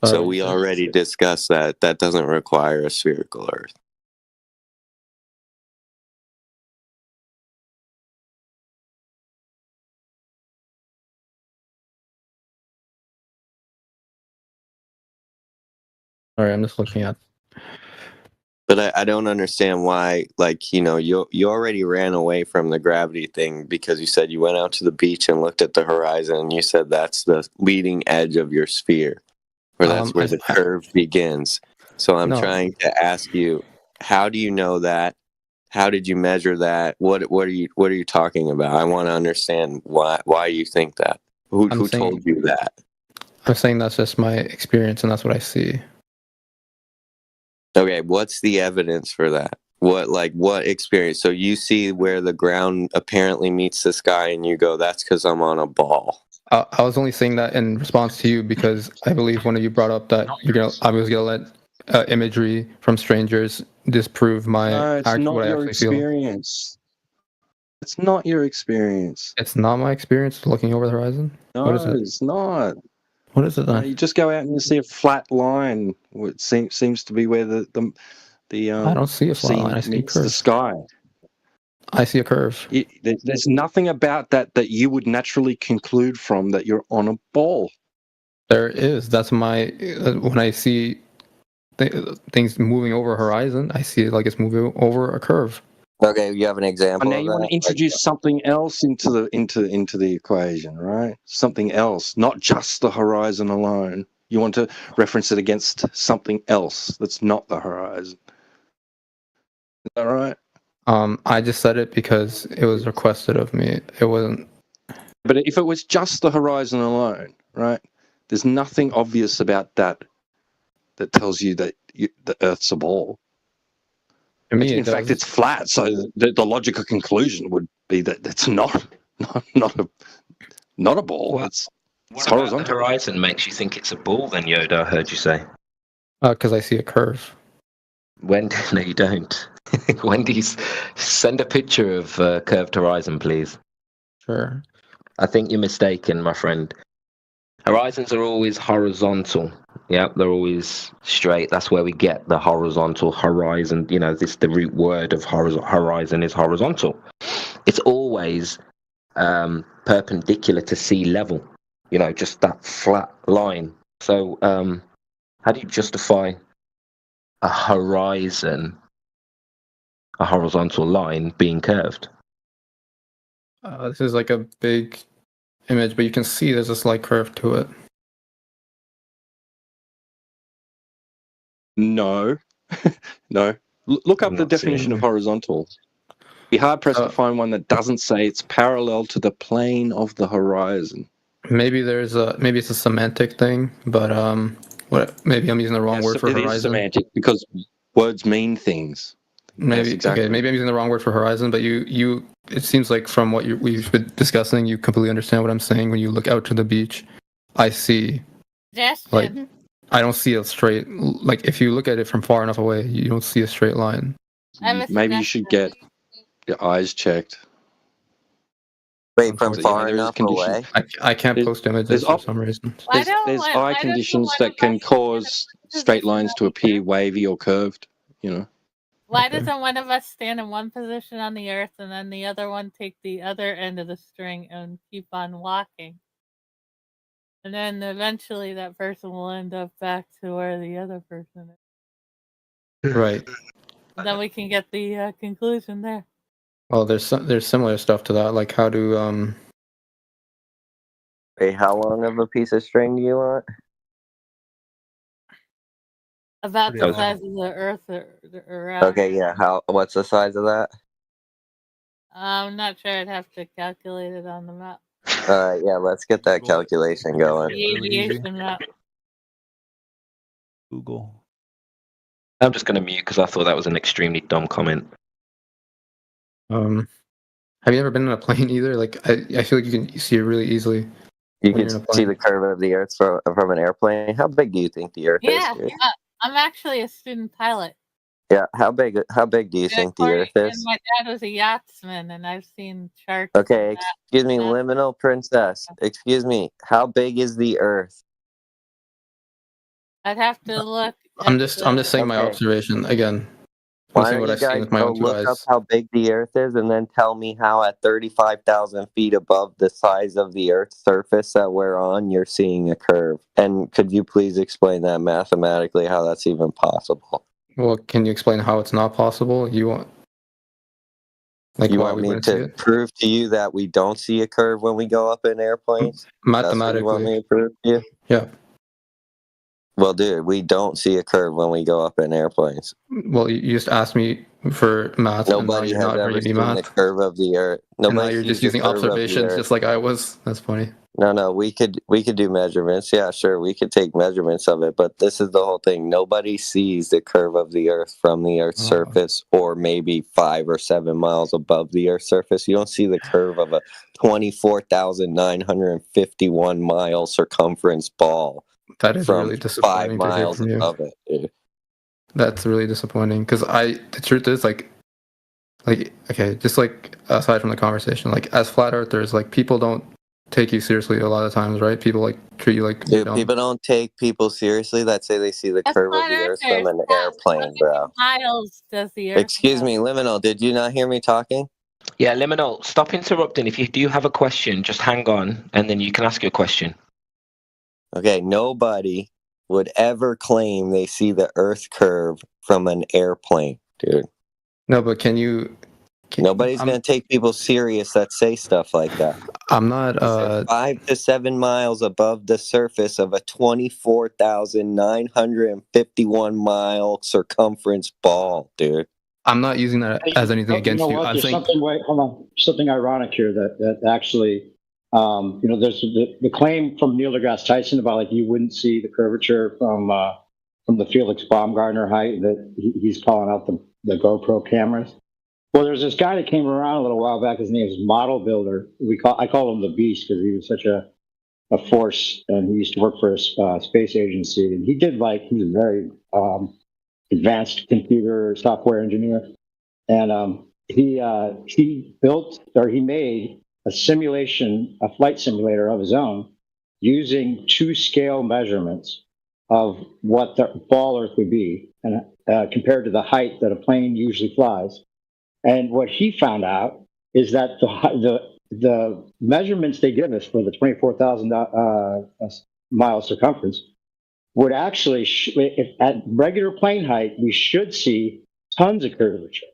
S9: So we already discussed that doesn't require a spherical Earth.
S11: All right, I'm just looking at.
S9: But I don't understand why, you already ran away from the gravity thing because you said you went out to the beach and looked at the horizon and you said that's the leading edge of your sphere, or that's where the curve begins. So I'm trying to ask you, how do you know that? How did you measure that? What are you talking about? I want to understand why you think that. Who told you that?
S11: I'm saying that's just my experience and that's what I see.
S9: Okay, what's the evidence for that? What experience? So you see where the ground apparently meets the sky and you go, that's because I'm on a ball.
S11: I was only saying that in response to you because I believe one of you brought up that I was going to let imagery from strangers disprove my what I actually
S1: experience. It's not your experience.
S11: It's not my experience looking over the horizon?
S1: No,
S11: what is it?
S1: It's not.
S11: What is it then?
S1: You just go out and you see a flat line. It seems to be where the
S11: I don't see a flat line. I see a curve.
S1: The sky.
S11: I see a curve.
S1: There's nothing about that you would naturally conclude from that you're on a ball.
S11: There is. That's my when I see things moving over a horizon, I see it like it's moving over a curve.
S9: Okay, you have an example.
S1: And now you want to introduce something else into the equation, right? Something else, not just the horizon alone. You want to reference it against something else that's not the horizon. Is that right?
S11: I just said it because it was requested of me. It wasn't.
S1: But if it was just the horizon alone, right? There's nothing obvious about that tells you that the Earth's a ball. In fact, it's flat. So the logical conclusion would be that it's not a ball.
S14: Well,
S1: it's
S14: horizontal. About the horizon makes you think it's a ball, then, Yoda? I heard you say.
S11: Because I see a curve.
S14: When? No, you don't. Wendy's, send a picture of curved horizon, please.
S11: Sure.
S14: I think you're mistaken, my friend. Horizons are always horizontal. Yeah, they're always straight. That's where we get the horizontal horizon. You know, the root word of horizon is horizontal. It's always perpendicular to sea level. You know, just that flat line. So, how do you justify a horizon, a horizontal line, being curved?
S11: This is like a big image, but you can see there's a slight curve to it.
S1: No. No. Look up
S14: I'm
S1: the
S14: not
S1: definition
S14: seeing
S1: of
S14: it.
S1: horizontal. Be hard pressed to find one that doesn't say it's parallel to the plane of the horizon.
S11: Maybe maybe it's a semantic thing, but maybe I'm using the wrong word for
S1: It is
S11: horizon.
S1: semantic because words mean things.
S11: Maybe
S1: Yes, exactly.
S11: okay. Maybe I'm using the wrong word for horizon, but you. It seems like from what we've been discussing, you completely understand what I'm saying. When you look out to the beach, I see like I don't see a straight. Like if you look at it from far enough away, you don't see a straight line.
S1: Maybe you should get your eyes checked.
S9: Wait, from
S1: So,
S9: far
S1: there is
S9: enough
S1: condition.
S9: away?
S11: I can't post images for some reason.
S1: There's eye conditions that can cause straight lines to appear wavy or curved. You know.
S16: Why doesn't one of us stand in one position on the earth and then the other one take the other end of the string and keep on walking? And then eventually that person will end up back to where the other person is.
S11: Right.
S16: And then we can get the conclusion there.
S11: Well, there's similar stuff to that. Like how to
S9: Wait, how long of a piece of string do you want?
S16: About the
S9: Okay.
S16: size of the earth around.
S9: Okay, yeah. What's the size of that?
S16: I'm not sure. I'd have to calculate it on the map.
S9: All right, yeah. Let's get that calculation going.
S16: The aviation map.
S8: Google.
S14: I'm just going to mute because I thought that was an extremely dumb comment.
S11: Have you ever been in a plane either? Like I feel like you can see it really easily.
S9: You
S11: when
S9: can
S11: you're in a
S9: see
S11: plane.
S9: the curve of the Earth from an airplane. How big do you think the Earth
S16: Yeah,
S9: is? Dude?
S16: I'm actually a student pilot.
S9: Yeah. How big do you think the Earth
S16: And
S9: is?
S16: my dad was a yachtsman, and I've seen charts.
S9: Okay.
S16: of that.
S9: Excuse me, liminal princess. Excuse me. How big is the Earth?
S16: I'd have to look.
S11: I'm just saying my
S9: Okay.
S11: observation again. I'm
S9: Why
S11: seeing
S9: don't
S11: what
S9: you
S11: I've seen
S9: guys
S11: with my
S9: go
S11: own two
S9: look up
S11: eyes.
S9: how big the Earth is and then tell me how at 35,000 feet above the size of the Earth's surface that we're on, you're seeing a curve? And could you please explain that mathematically, how that's even possible?
S11: Well, can you explain how it's not possible? You want
S9: you
S11: why
S9: want
S11: we
S9: me
S11: wouldn't see
S9: to
S11: it?
S9: prove to you that we don't see a curve when we go up in airplanes? That's what you want me to prove to you?
S11: Yeah.
S9: Well, dude, we don't see a curve when we go up in airplanes.
S11: Well, you just asked me for math, and now
S9: Nobody
S11: you're
S9: has
S11: not
S9: ever
S11: bringing me
S9: seen the
S11: math.
S9: curve of the Earth.
S11: And now
S9: Nobody
S11: you're
S9: sees
S11: just
S9: the
S11: using
S9: curve of the
S11: observations,
S9: Earth.
S11: just like I was. That's funny.
S9: No, we could do measurements. Yeah, sure, we could take measurements of it, but this is the whole thing. Nobody sees the curve of the Earth from the Earth's surface, or maybe 5 or 7 miles above the Earth's surface. You don't see the curve of a 24,951 mile circumference ball.
S11: That is
S9: from
S11: really
S9: 5
S11: disappointing to hear
S9: miles
S11: from you.
S9: above it. Dude.
S11: That's really disappointing because the truth is like okay, just like aside from the conversation, like as flat earthers, like people don't take you seriously a lot of times, right? People like treat you like
S9: Dude, people don't take people seriously that say they see the curve of the Earth from an airplane, bro.
S16: Miles does the Earth?
S9: Excuse me, Liminal, did you not hear me talking?
S14: Yeah, Liminal, stop interrupting. If you do have a question, just hang on, and then you can ask your question.
S9: Okay, nobody would ever claim they see the Earth curve from an airplane, dude.
S11: No, but can you?
S9: Nobody's going to take people serious that say stuff like that.
S11: I'm not.
S9: 5 to 7 miles above the surface of a 24,951 mile circumference ball, dude.
S11: I'm not using that as anything against you.
S17: What?
S11: I'm
S17: There's
S11: saying
S17: hold on, something ironic here that actually, there's the claim from Neil deGrasse Tyson about like you wouldn't see the curvature from the Felix Baumgartner height that he's calling out the GoPro cameras. Well, there's this guy that came around a little while back. His name is Model Builder. I call him the Beast because he was such a force, and he used to work for a space agency. And he was a very advanced computer software engineer. and he built or he made a flight simulator of his own, using 2 scale measurements of what the ball Earth would be, and compared to the height that a plane usually flies. And what he found out is that the measurements they give us for the 24,000 mile circumference would actually, if at regular plane height, we should see tons of curvature.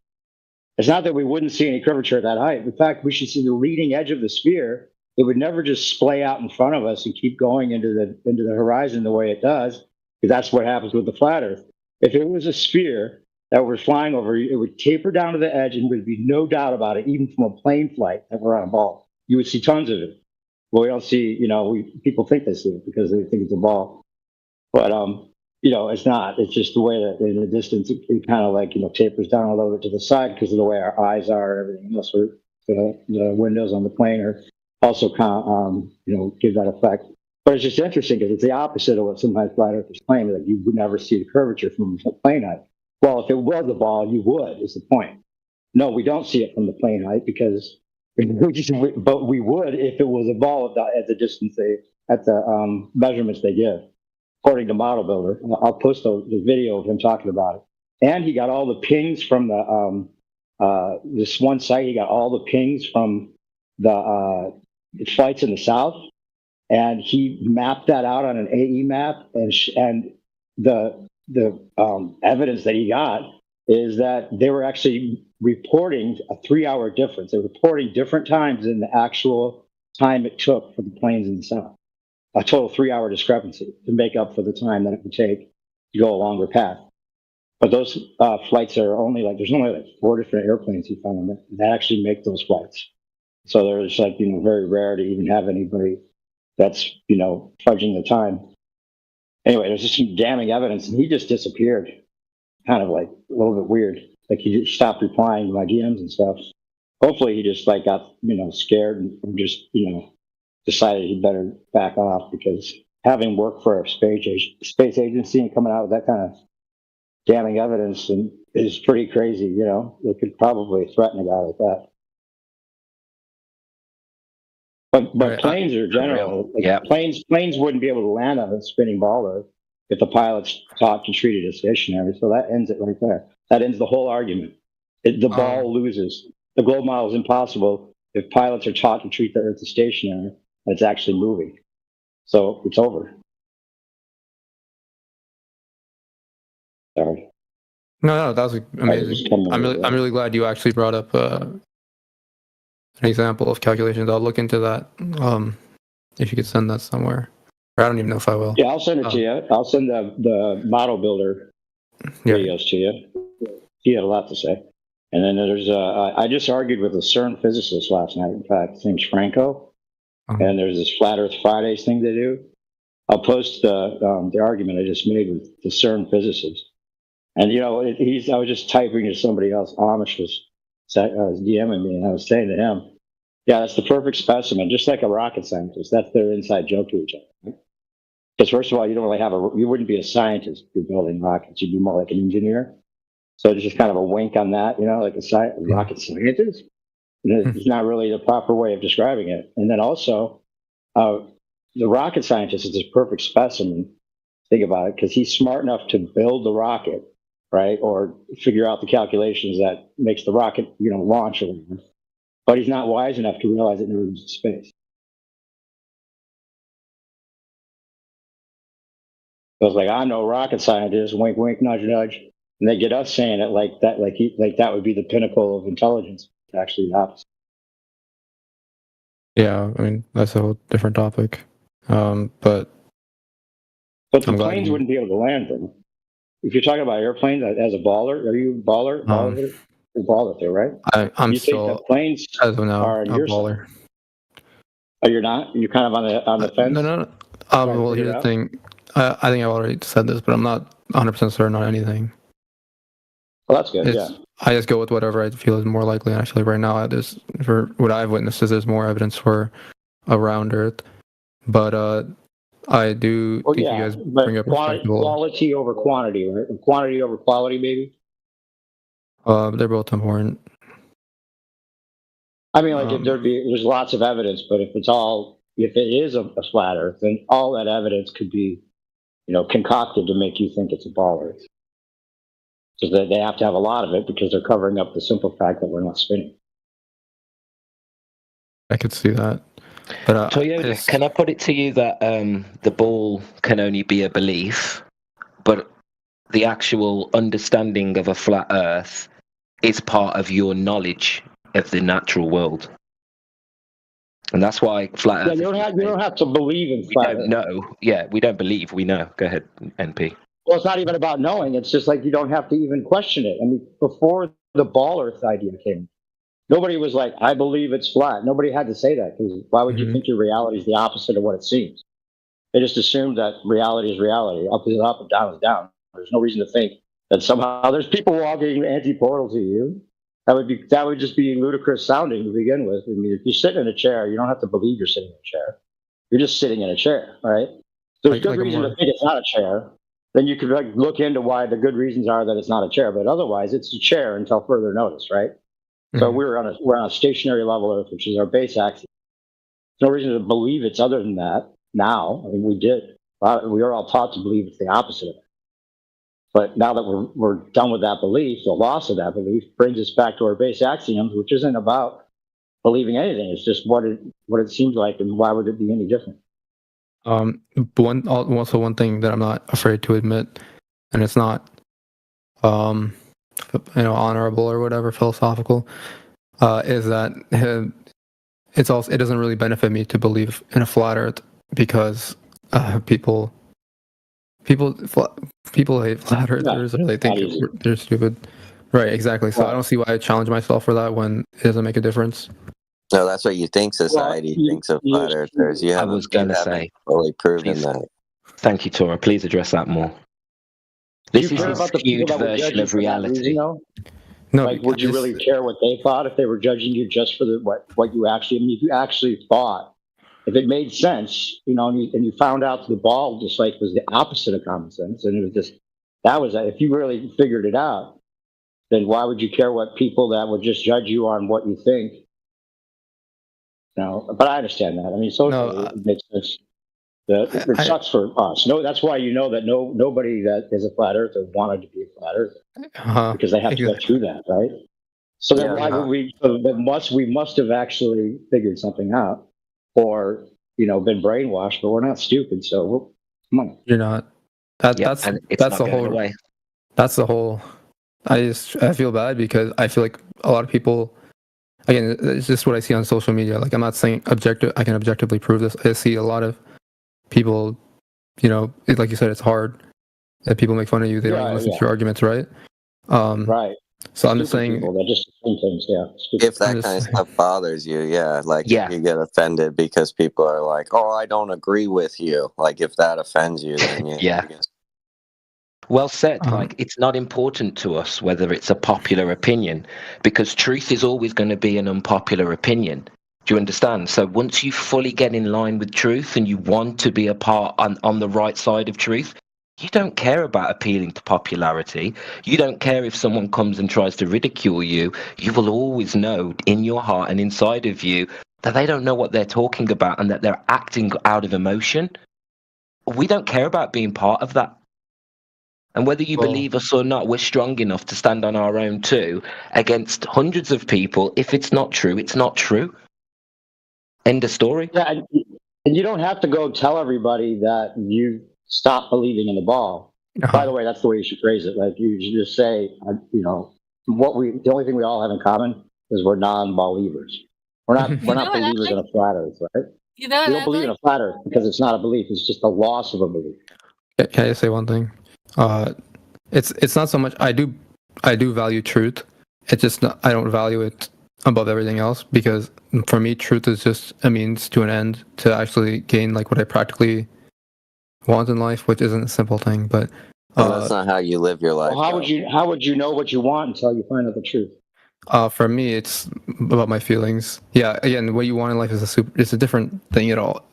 S17: It's not that we wouldn't see any curvature at that height. In fact, we should see the leading edge of the sphere. It would never just splay out in front of us and keep going into the horizon the way it does, because that's what happens with the flat Earth. If it was a sphere that we're flying over, it would taper down to the edge, and there would be no doubt about it, even from a plane flight that we're on a ball. You would see tons of it. Well, we don't see, people think they see it because they think it's a ball. But, it's not. It's just the way that in the distance, it kind of like, tapers down a little bit to the side because of the way our eyes are and everything else. The windows on the plane are also give that effect. But it's just interesting because it's the opposite of what sometimes flat earthers claim, that you would never see the curvature from the plane height. Well, if it was a ball, you would, is the point. No, we don't see it from the plane height because, but we would if it was a ball at the distance at the measurements they give, according to Model Builder. I'll post the video of him talking about it. And he got all the pings from this one site. He got all the pings from the flights in the south, and he mapped that out on an AE map. And the evidence that he got is that they were actually reporting a 3-hour difference. They were reporting different times than the actual time it took for the planes in the south. A total 3-hour discrepancy to make up for the time that it would take to go a longer path. But those flights are there's only 4 different airplanes he found that actually make those flights. So there's very rare to even have anybody that's, fudging the time. Anyway, there's just some damning evidence, and he just disappeared. Kind of a little bit weird. He just stopped replying to my DMs and stuff. Hopefully he just got, scared and just, decided he better back off, because having worked for a space agency and coming out with that kind of damning evidence is pretty crazy. They could probably threaten a guy like that. But planes are general. Planes wouldn't be able to land on a spinning ball Earth if the pilot's taught to treat it as stationary. So that ends it right there. That ends the whole argument. The ball loses. The globe model is impossible if pilots are taught to treat the Earth as stationary and it's actually moving. So it's over. Sorry.
S11: No, that was amazing. I'm really glad you actually brought up an example of calculations. I'll look into that. If you could send that somewhere. Or I don't even know if I will.
S17: Yeah, I'll send it to you. I'll send the Model Builder videos to you. He had a lot to say. And then there's I just argued with a CERN physicist last night. In fact, his name's Franco. And there's this Flat Earth Fridays thing they do. I'll post the argument I just made with the CERN physicist. And I was just typing to somebody else. Amish was DMing me, and I was saying to him, "Yeah, that's the perfect specimen, just like a rocket scientist. That's their inside joke to each other." Because first of all, you don't really you wouldn't be a scientist if you're building rockets. You'd be more like an engineer. So it's just kind of a wink on that, like a rocket scientist. It's not really the proper way of describing it. And then also, the rocket scientist is this perfect specimen. Think about it, because he's smart enough to build the rocket, right, or figure out the calculations that makes the rocket, launch or whatever. But he's not wise enough to realize it never moves to space. So it's I'm no rocket scientist. Wink, wink, nudge, nudge. And they get us saying it like that, like that would be the pinnacle of intelligence. It's actually the opposite.
S11: Yeah, I mean that's a whole different topic. But
S17: the planes wouldn't be able to land them. If you're talking about airplanes as a baller, are you a baller? You're a baller there, right?
S11: I'm
S17: you
S11: still
S17: think that planes
S11: as of now
S17: are
S11: a baller.
S17: Oh, you're not? You're kind of on the fence?
S11: No. Well, here's the thing. I think I've already said this, but I'm not 100% certain on anything.
S17: Well, that's good.
S11: I just go with whatever I feel is more likely. Actually, right now, for what I've witnessed, there's more evidence for a round Earth. But I do think you guys bring up
S17: quality over quantity, right? Quantity over quality, maybe.
S11: They're both important.
S17: I mean, like there's lots of evidence, but if it is a flat Earth, then all that evidence could be, concocted to make you think it's a ball Earth. So they have to have a lot of it because they're covering up the simple fact that we're not spinning.
S11: I could see that. But
S14: Toyota, can I put it to you that the ball can only be a belief, but the actual understanding of a flat Earth is part of your knowledge of the natural world, and that's why flat Earth.
S17: You don't have to believe in flat Earth.
S14: No, yeah, we don't believe. We know. Go ahead, NP.
S17: Well, it's not even about knowing. It's just like you don't have to even question it. I mean, before the ball Earth idea came, nobody was like, "I believe it's flat." Nobody had to say that because why would you think your reality is the opposite of what it seems? They just assumed that reality is reality. Up is up and down is down. There's no reason to think that somehow there's people walking anti-portal to you. That would just be ludicrous sounding to begin with. I mean, if you're sitting in a chair, you don't have to believe you're sitting in a chair. You're just sitting in a chair, right? There's good reason to think it's not a chair. Then you could look into why the good reasons are that it's not a chair. But otherwise, it's a chair until further notice, right? Mm-hmm. So we're on a stationary level Earth, which is our base axis. There's no reason to believe it's other than that. Now, I mean, we did. We are all taught to believe it's the opposite of it. But now that we're done with that belief, the loss of that belief brings us back to our base axioms, which isn't about believing anything. It's just what it seems like, and why would it be any different?
S11: One thing that I'm not afraid to admit, and it's not, honorable or whatever, philosophical, is that it doesn't really benefit me to believe in a flat Earth because people hate flat earthers or they think they're stupid. Right, exactly. So I don't see why I challenge myself for that when it doesn't make a difference.
S9: No, that's what you think society thinks of flat earthers.
S14: I was going to say,
S9: fully proven that.
S14: Thank you, Tora. Please address that more. This is a skewed version of reality.
S17: No, would you really care what they thought if they were judging you just for what you actually? I mean, if you actually thought, if it made sense, and you found out the ball just was the opposite of common sense, and it was just if you really figured it out, then why would you care what people that would just judge you on what you think? No, but I understand that. I mean, socially, it makes sense. It sucks for us. No, that's why that nobody that is a flat earther wanted to be a flat earther because they have to go through that, right? So then why would we? So then we must have actually figured something out, or been brainwashed. But we're not stupid, so come on.
S11: You're not. That's the whole way. That's the whole. I feel bad because I feel like a lot of people. Again, it's just what I see on social media. Like I'm not saying I can objectively prove this. I see a lot of people, like you said, it's hard that people make fun of you. They don't listen to your arguments, right?
S17: Right.
S11: So I'm just saying.
S17: They just think things,
S9: If that kind of stuff bothers you, if you get offended because people are like, "Oh, I don't agree with you." Like if that offends you, then
S14: yeah. Well said. Like it's not important to us whether it's a popular opinion because truth is always going to be an unpopular opinion. Do you understand? So once you fully get in line with truth and you want to be a part on the right side of truth, you don't care about appealing to popularity. You don't care if someone comes and tries to ridicule you. You will always know in your heart and inside of you that they don't know what they're talking about and that they're acting out of emotion. We don't care about being part of that. And whether you believe us or not, we're strong enough to stand on our own too against hundreds of people. If it's not true, it's not true. End of story.
S17: Yeah, and you don't have to go tell everybody that you stop believing in the ball. By the way, that's the way you should phrase it. Like you should just say, the only thing we all have in common is we're non-believers. We're not believers in a flat Earth, right? We don't believe in a flat Earth because it's not a belief. It's just a loss of a belief.
S11: Can I just say one thing? It's not so much. I do value truth. It's just I don't value it above everything else because for me, truth is just a means to an end to actually gain what I practically want in life, which isn't a simple thing. But
S9: that's not how you live your life.
S17: Well, how would you know what you want until you find out the truth?
S11: For me, it's about my feelings. Yeah, again, what you want in life is it's a different thing at all.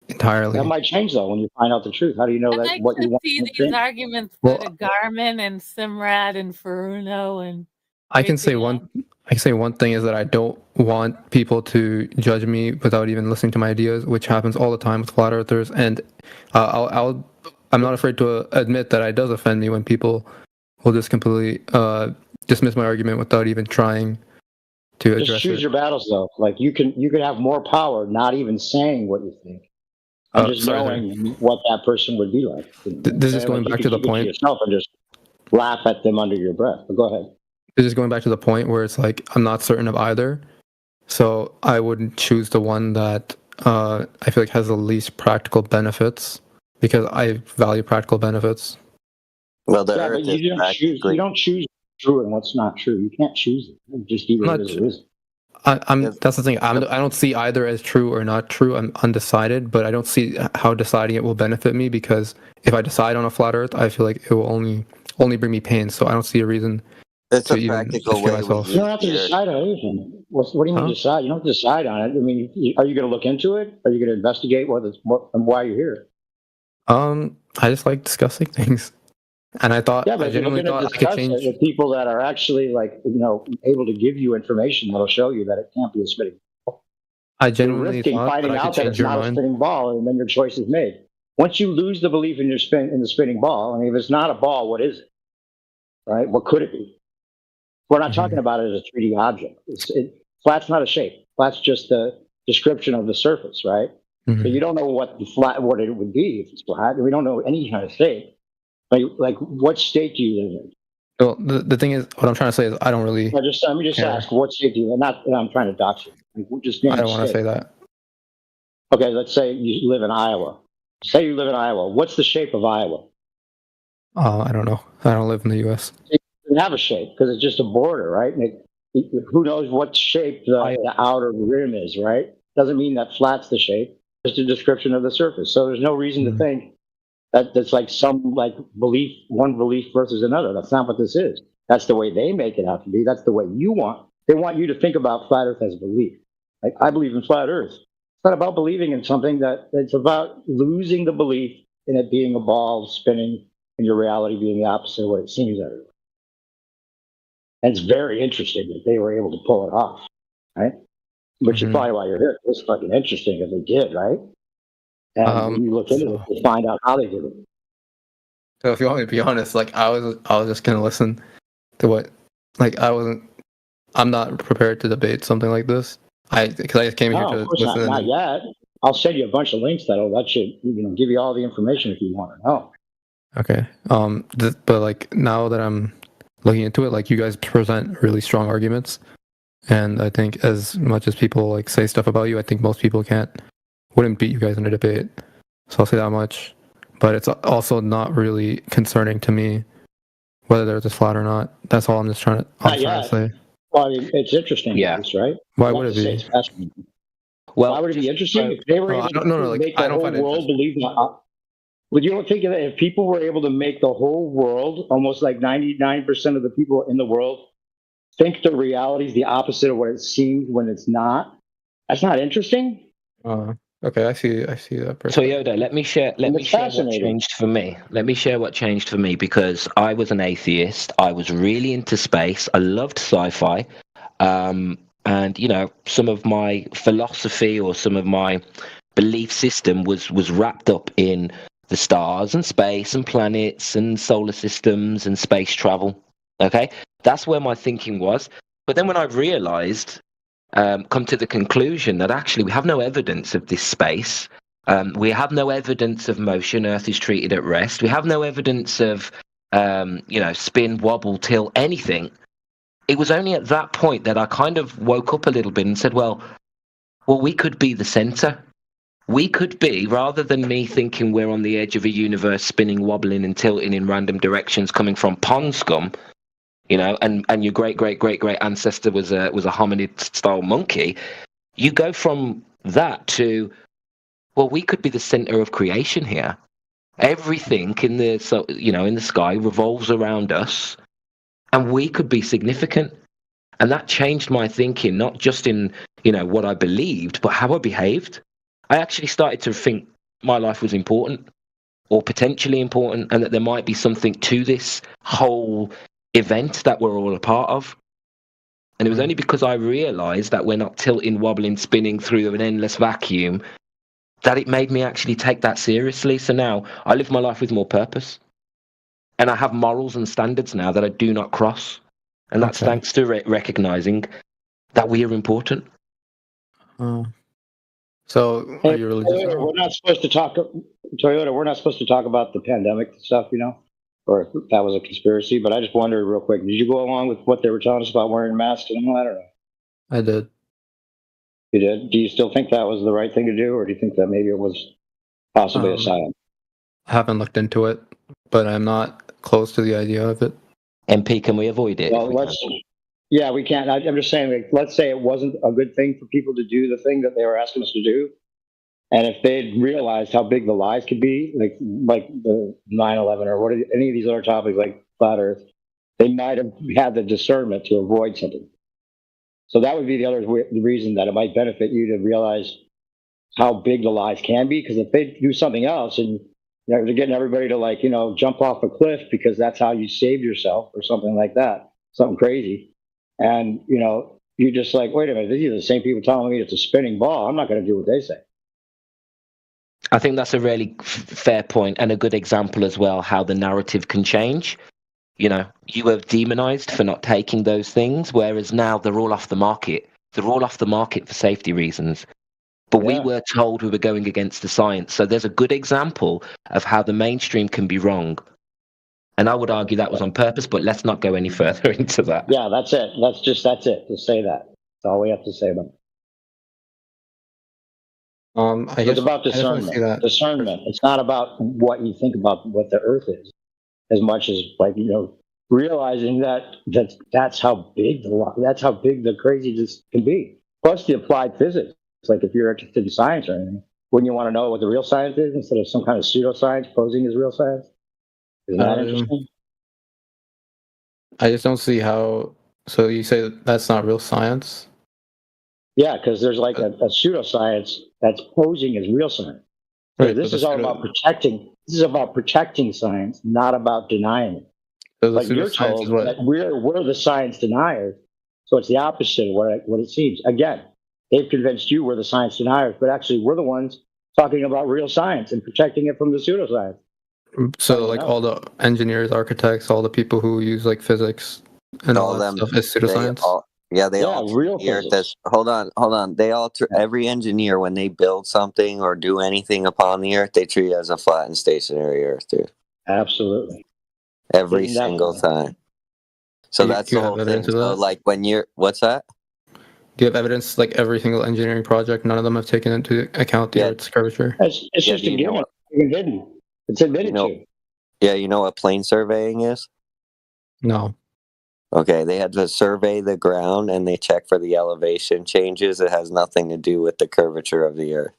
S11: Entirely.
S17: That might change though when you find out the truth. How do you know what you want?
S16: See these arguments by Garmin and Simrad and Furuno and
S11: I can say one thing is that I don't want people to judge me without even listening to my ideas, which happens all the time with flat earthers. And I'm not afraid to admit that it does offend me when people will just completely dismiss my argument without even trying to address it.
S17: Just choose your battles, though. Like you can have more power not even saying what you think, and just knowing what that person would be like.
S11: This is going back to the point.
S17: Yourself and just laugh at them under your breath. But go ahead.
S11: This is going back to the point where it's like I'm not certain of either, so I wouldn't choose the one that I feel like has the least practical benefits because I value practical benefits.
S9: Well, the
S17: but
S9: Earth
S17: you don't choose true and what's not true. You can't choose it. You just do what it is.
S11: That's the thing. I don't see either as true or not true. I'm undecided, but I don't see how deciding it will benefit me because if I decide on a flat Earth, I feel like it will only bring me pain. So I don't see a reason.
S9: It's a practical way.
S17: You don't have to decide on anything. What do you mean decide? You don't have to decide on it. I mean, are you going to look into it? Are you going to investigate and why you're here?
S11: I just like discussing things, and I thought
S17: but
S11: I genuinely thought I could change.
S17: With people that are actually able to give you information that'll show you that it can't be a spinning ball.
S11: I genuinely thought
S17: finding out that it's not a spinning ball, and then your choice is made. Once you lose the belief in the spinning ball, I mean, if it's not a ball, what is it? Right? What could it be? We're not talking about it as a 3D object. Flat's not a shape. Flat's just a description of the surface, right? So you don't know what it would be if it's flat. We don't know any kind of state. Like what state do you live in?
S11: Well, the thing is, what I'm trying to say is, I don't really.
S17: Let me just ask, what state do you live in? I'm trying to dox you.
S11: I don't want to say that.
S17: Okay, let's say you live in Iowa. Say you live in Iowa. What's the shape of Iowa?
S11: I don't know. I don't live in the U.S.
S17: It doesn't have a shape because it's just a border, right? Who knows what shape the outer rim is, right? Doesn't mean that flat's the shape. Just a description of the surface. So there's no reason to think that that's like some belief, one belief versus another. That's not what this is. That's the way they make it out to be. That's the way you want. They want you to think about flat Earth as belief. Like I believe in flat Earth. It's not about believing in something it's about losing the belief in it being a ball spinning and your reality being the opposite of what it seems everywhere. And it's very interesting that they were able to pull it off, right? Which is probably why you're here. It's fucking interesting if they did, right? And you look into it to find out how they did it.
S11: So if you want me to be honest, I was just gonna listen to what, I'm not prepared to debate something like this. Because I just came here to listen.
S17: Not yet. I'll send you a bunch of links that should give you all the information if you want to know.
S11: Okay. But now that I'm looking into it, you guys present really strong arguments. And I think as much as people say stuff about you, I think most people wouldn't beat you guys in a debate. So I'll say that much. But it's also not really concerning to me whether they're just flat or not. That's all I'm trying to say.
S17: Well, I mean, it's interesting, right?
S11: Why would it be?
S17: Well, why would it be interesting if they were able to make the whole world believe that? Would you don't think that if people were able to make the whole world, almost 99% of the people in the world, think the reality is the opposite of what it seems when it's not? That's not interesting.
S11: Okay, I see that.
S14: So Yoda, let me share what changed for me. Let me share what changed for me because I was an atheist. I was really into space. I loved sci-fi, and some of my philosophy or some of my belief system was wrapped up in the stars and space and planets and solar systems and space travel. Okay, that's where my thinking was. But then when I realized, come to the conclusion that actually we have no evidence of this space. We have no evidence of motion. Earth is treated at rest. We have no evidence of, spin, wobble, tilt, anything. It was only at that point that I kind of woke up a little bit and said, well, we could be the center. We could be, rather than me thinking we're on the edge of a universe spinning, wobbling and tilting in random directions coming from pond scum, and your great ancestor was a hominid style monkey. You go from that to, we could be the center of creation here. Everything in the sky revolves around us, and we could be significant. And that changed my thinking, not just in what I believed, but how I behaved. I actually started to think my life was important, or potentially important, and that there might be something to this whole event that we're all a part of. And it was only because I realised that we're not tilting, wobbling, spinning through an endless vacuum that it made me actually take that seriously. So now I live my life with more purpose. And I have morals and standards now that I do not cross. And that's thanks to recognising that we are important.
S11: So are you religious?
S17: Toyota, we're not supposed to talk. Toyota, we're not supposed to talk about the pandemic stuff, or if that was a conspiracy. But I just wondered real quick: did you go along with what they were telling us about wearing masks and all that, or no?
S11: I did.
S17: You did. Do you still think that was the right thing to do, or do you think that maybe it was possibly a silence?
S11: I haven't looked into it, but I'm not close to the idea of it.
S14: MP, can we avoid it?
S17: Well, yeah, we can't. I'm just saying, like, let's say it wasn't a good thing for people to do the thing that they were asking us to do. And if they'd realized how big the lies could be, like the 9/11 or any of these other topics like flat Earth, they might have had the discernment to avoid something. So that would be the reason that it might benefit you to realize how big the lies can be. Because if they do something else and they're getting everybody to jump off a cliff because that's how you saved yourself or something like that, something crazy, and you're just like, wait a minute, these are the same people telling me it's a spinning ball. I'm not going to do what they say.
S14: I think that's a really fair point and a good example as well, how the narrative can change. You were demonized for not taking those things, whereas now they're all off the market. They're all off the market for safety reasons. But we were told we were going against the science. So there's a good example of how the mainstream can be wrong. And I would argue that was on purpose, but let's not go any further into that.
S17: Yeah, that's it. That's it. Just say that. That's all we have to say about it. It's about discernment. Discernment. It's not about what you think about what the Earth is, as much as realizing that's how big the craziness can be. Plus the applied physics. It's like if you're interested in science or anything, wouldn't you want to know what the real science is instead of some kind of pseudoscience posing as real science? Isn't that interesting?
S11: I just don't see how. So you say that's not real science?
S17: Yeah, because there's like a pseudoscience that's posing as real science. So
S11: Right,
S17: this is all about protecting. This is about protecting science, not about denying it.
S11: So the
S17: But you're
S11: pseudoscience
S17: told
S11: is what?
S17: that we're the science deniers, so it's the opposite of what it seems. Again, they've convinced you we're the science deniers, but actually we're the ones talking about real science and protecting it from the pseudoscience.
S11: So like all the engineers, architects, all the people who use like physics and all that stuff is pseudoscience.
S9: They all
S17: real
S9: treat the Earth as, hold on. They all every engineer, when they build something or do anything upon the Earth, they treat it as a flat and stationary Earth, dude.
S17: Absolutely.
S9: Every single time. So that's the whole thing. So like when what's that?
S11: Do you have evidence like every single engineering project, none of them have taken into account the Earth's curvature?
S17: It's just a given. It's admitted to.
S9: Yeah, you know what plane surveying is?
S11: No.
S9: Okay, they had to survey the ground and they check for the elevation changes. It has nothing to do with the curvature of the Earth.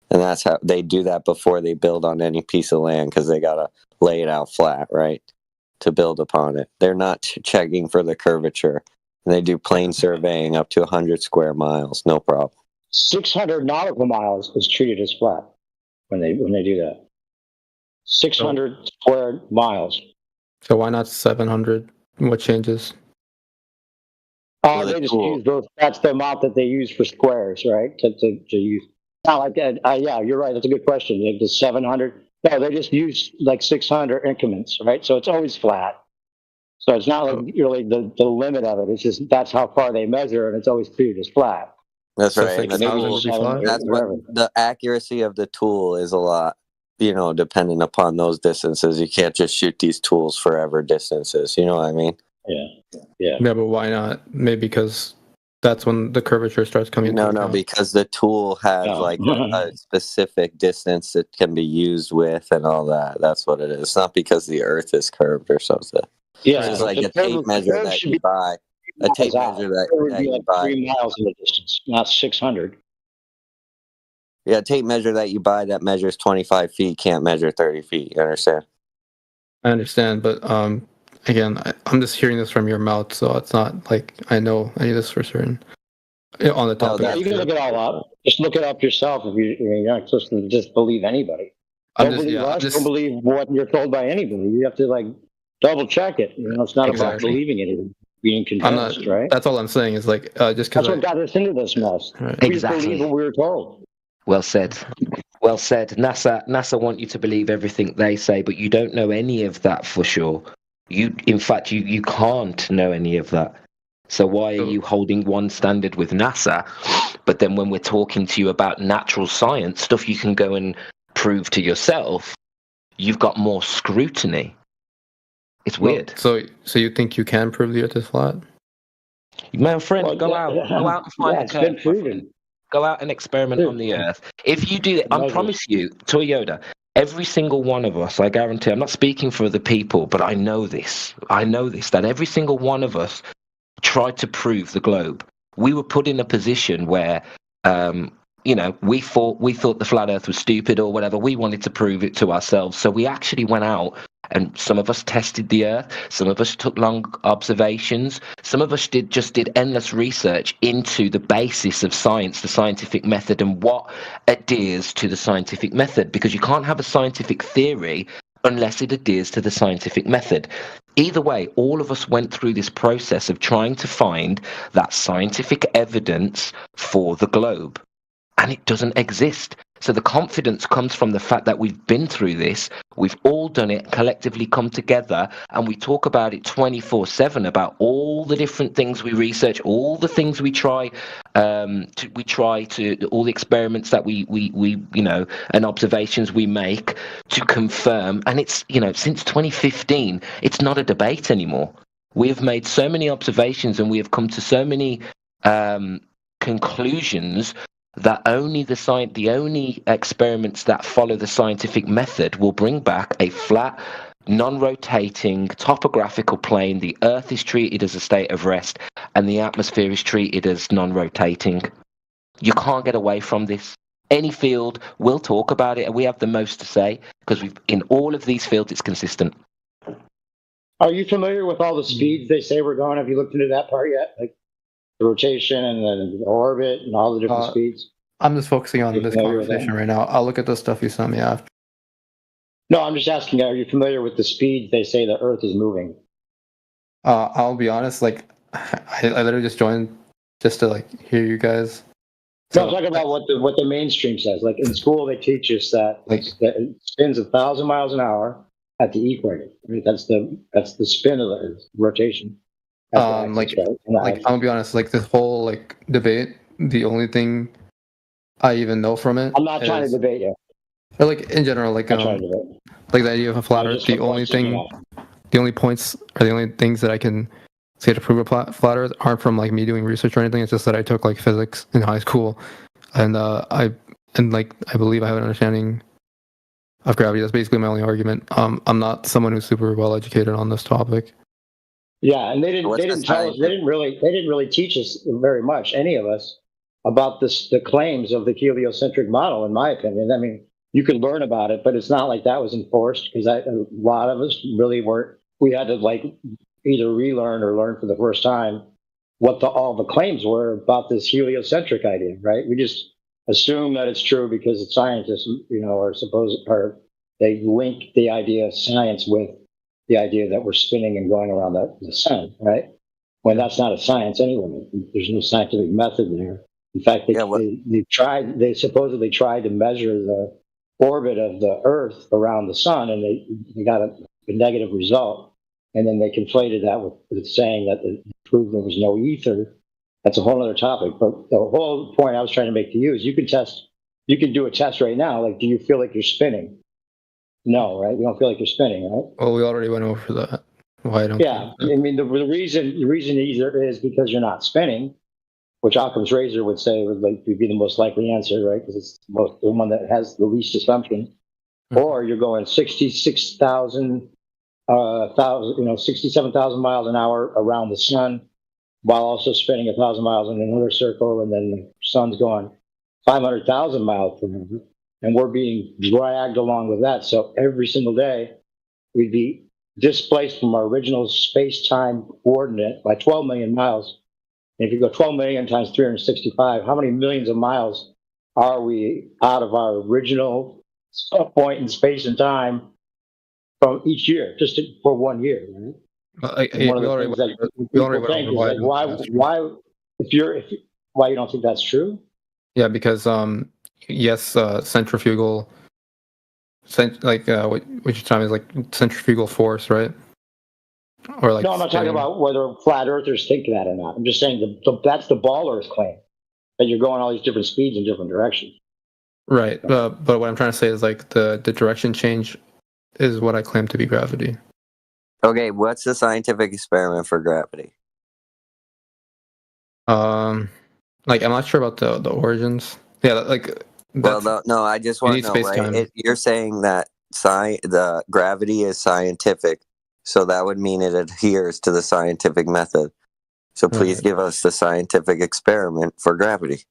S9: And that's how they do that before they build on any piece of land, because they got to lay it out flat, right, to build upon it. They're not checking for the curvature. And they do plane surveying up to 100 square miles, no problem.
S17: 600 nautical miles is treated as flat when they do that. 600 square miles.
S11: So why not 700? What changes?
S17: They just use those. That's the amount that they use for squares, right? To use. Not like that. Yeah, you're right. That's a good question. Like the 700. No, they just use like 600 increments, right? So it's always flat. So it's not like really the limit of it. It's just that's how far they measure, and it's always treated as flat.
S9: That's
S11: So
S9: right. And
S11: 6,000 would be flat?
S9: that's what the accuracy of the tool is a lot, dependent upon those distances. You can't just shoot these tools forever distances. You know what I mean?
S17: Yeah.
S11: Yeah, but why not? Maybe because that's when the curvature starts coming.
S9: No, because the tool has a specific distance it can be used with and all that. That's what it is. It's not because the Earth is curved or something.
S17: Yeah,
S9: it's like a tape measure that you buy. A tape measure that you buy.
S17: 3 miles in the distance, not 600.
S9: Yeah, a tape measure that you buy that measures 25 feet can't measure 30 feet. You understand?
S11: I understand, but again, I'm just hearing this from your mouth, so it's not like I know any of this for certain. On the topic,
S17: You can look it all up. Just look it up yourself. If you're not supposed to just believe anybody. Don't believe us. Don't believe what you're told by anybody. You have to double check it. It's not about believing anything. being convinced, right?
S11: That's all I'm saying is like just because
S17: that's what got us into this mess.
S11: Right.
S17: We
S14: Exactly.
S17: just believe what we were told.
S14: Well said. Well said. NASA want you to believe everything they say, but you don't know any of that for sure. In fact, you can't know any of that. So why are you holding one standard with NASA, but then when we're talking to you about natural science, stuff you can go and prove to yourself, you've got more scrutiny. It's weird.
S11: So you think you can prove the Earth is flat?
S14: My friend, go out and find a
S17: it's been proven.
S14: Go out and experiment on the Earth. If you do it, I promise you, Toyota, every single one of us, I guarantee, I'm not speaking for other people, but I know this, that every single one of us tried to prove the globe. We were put in a position where, we thought the flat Earth was stupid or whatever. We wanted to prove it to ourselves. So we actually went out and some of us tested the Earth. Some of us took long observations. Some of us did endless research into the basis of science, the scientific method, and what adheres to the scientific method. Because you can't have a scientific theory unless it adheres to the scientific method. Either way, all of us went through this process of trying to find that scientific evidence for the globe. And it doesn't exist. So the confidence comes from the fact that we've been through this, we've all done it, collectively come together, and we talk about it 24/7 about all the different things we research, all the things we try, all the experiments that we and observations we make to confirm. And it's, since 2015, it's not a debate anymore. We have made so many observations and we have come to so many conclusions that the only experiments that follow the scientific method will bring back a flat, non-rotating topographical plane. The Earth is treated as a state of rest, and the atmosphere is treated as non-rotating. You can't get away from this. Any field, we'll talk about it, and we have the most to say, because in all of these fields, it's consistent.
S17: Are you familiar with all the speeds they say we're going? Have you looked into that part yet? Like the rotation and the orbit and all the different speeds?
S11: I'm just focusing on this conversation right now. I'll look at the stuff you sent me after.
S17: No, I'm just asking, are you familiar with the speeds they say the Earth is moving?
S11: I'll be honest, I literally just joined just to hear you guys.
S17: So, no, I'm talking about what the mainstream says. Like in school, they teach us that it spins 1,000 miles an hour at the equator. I mean, that's the spin of the Earth, rotation.
S11: I'm gonna be honest, this whole debate, the only thing I even know from it.
S17: I'm not trying to debate you.
S11: Or in general, the idea of a flat Earth, the only points or the only things that I can say to prove a flat Earth aren't from me doing research or anything. It's just that I took physics in high school, and I believe I have an understanding of gravity. That's basically my only argument. I'm not someone who's super well educated on this topic.
S17: Yeah, and they didn't tell us. They didn't really teach us very much, any of us, about the claims of the heliocentric model. In my opinion, I mean, you could learn about it, but it's not like that was enforced because a lot of us really weren't. We had to either relearn or learn for the first time what all the claims were about this heliocentric idea, right? We just assume that it's true because the scientists, they link the idea of science with the idea that we're spinning and going around the sun, right? When that's not a science anyway. There's no scientific method there. In fact, they supposedly tried to measure the orbit of the Earth around the sun, and they got a negative result. And then they conflated that with saying that it proved there was no ether. That's a whole other topic. But the whole point I was trying to make to you is you can do a test right now. Do you feel like you're spinning? No, right? You don't feel like you're spinning, right?
S11: Well, we already went over that. Why don't?
S17: Yeah, I mean the reason either is because you're not spinning, which Occam's razor would say would be the most likely answer, right? Because it's the one that has the least assumption. Or you're going 67,000 miles an hour around the sun, while also spinning 1,000 miles in another circle, and then the sun's going 500,000 miles per hour. And we're being dragged along with that. So every single day, we'd be displaced from our original space-time coordinate by 12 million miles. And if you go 12 million times 365, how many millions of miles are we out of our original point in space and time from each year, for 1 year, right? One of the things that people think is like, why you don't think that's true?
S11: Yeah, because yes, centrifugal, what you're talking is like centrifugal force, right? Or like
S17: no, I'm not talking about whether flat earthers think that or not. I'm just saying that's the ball earth claim, that you're going all these different speeds in different directions.
S11: Right, but what I'm trying to say is like the direction change is what I claim to be gravity.
S18: Okay, what's the scientific experiment for gravity?
S11: Like I'm not sure about the origins. Yeah, like.
S18: Well, no, I just want to know, right? You're saying that the gravity is scientific, so that would mean it adheres to the scientific method. So please give us the scientific experiment for gravity.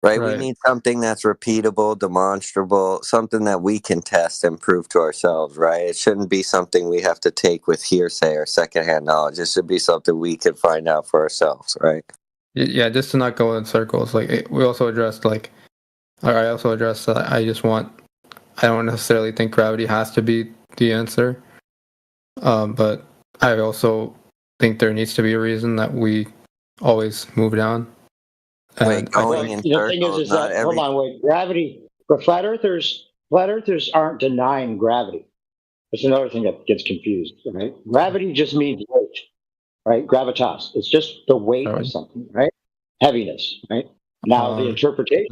S18: Right, we need something that's repeatable, demonstrable, something that we can test and prove to ourselves, right? It shouldn't be something we have to take with hearsay or secondhand knowledge. It should be something we can find out for ourselves, right?
S11: Yeah, just to not go in circles. Like we also addressed, I also addressed that I don't necessarily think gravity has to be the answer, but I also think there needs to be a reason that we always move down.
S18: Wait, going in
S17: the thing is that hold on, wait, gravity for flat earthers aren't denying gravity. That's another thing that gets confused, right? Gravity just means weight, right? Gravitas. It's just the weight of something, right? Heaviness, right? Now the interpretation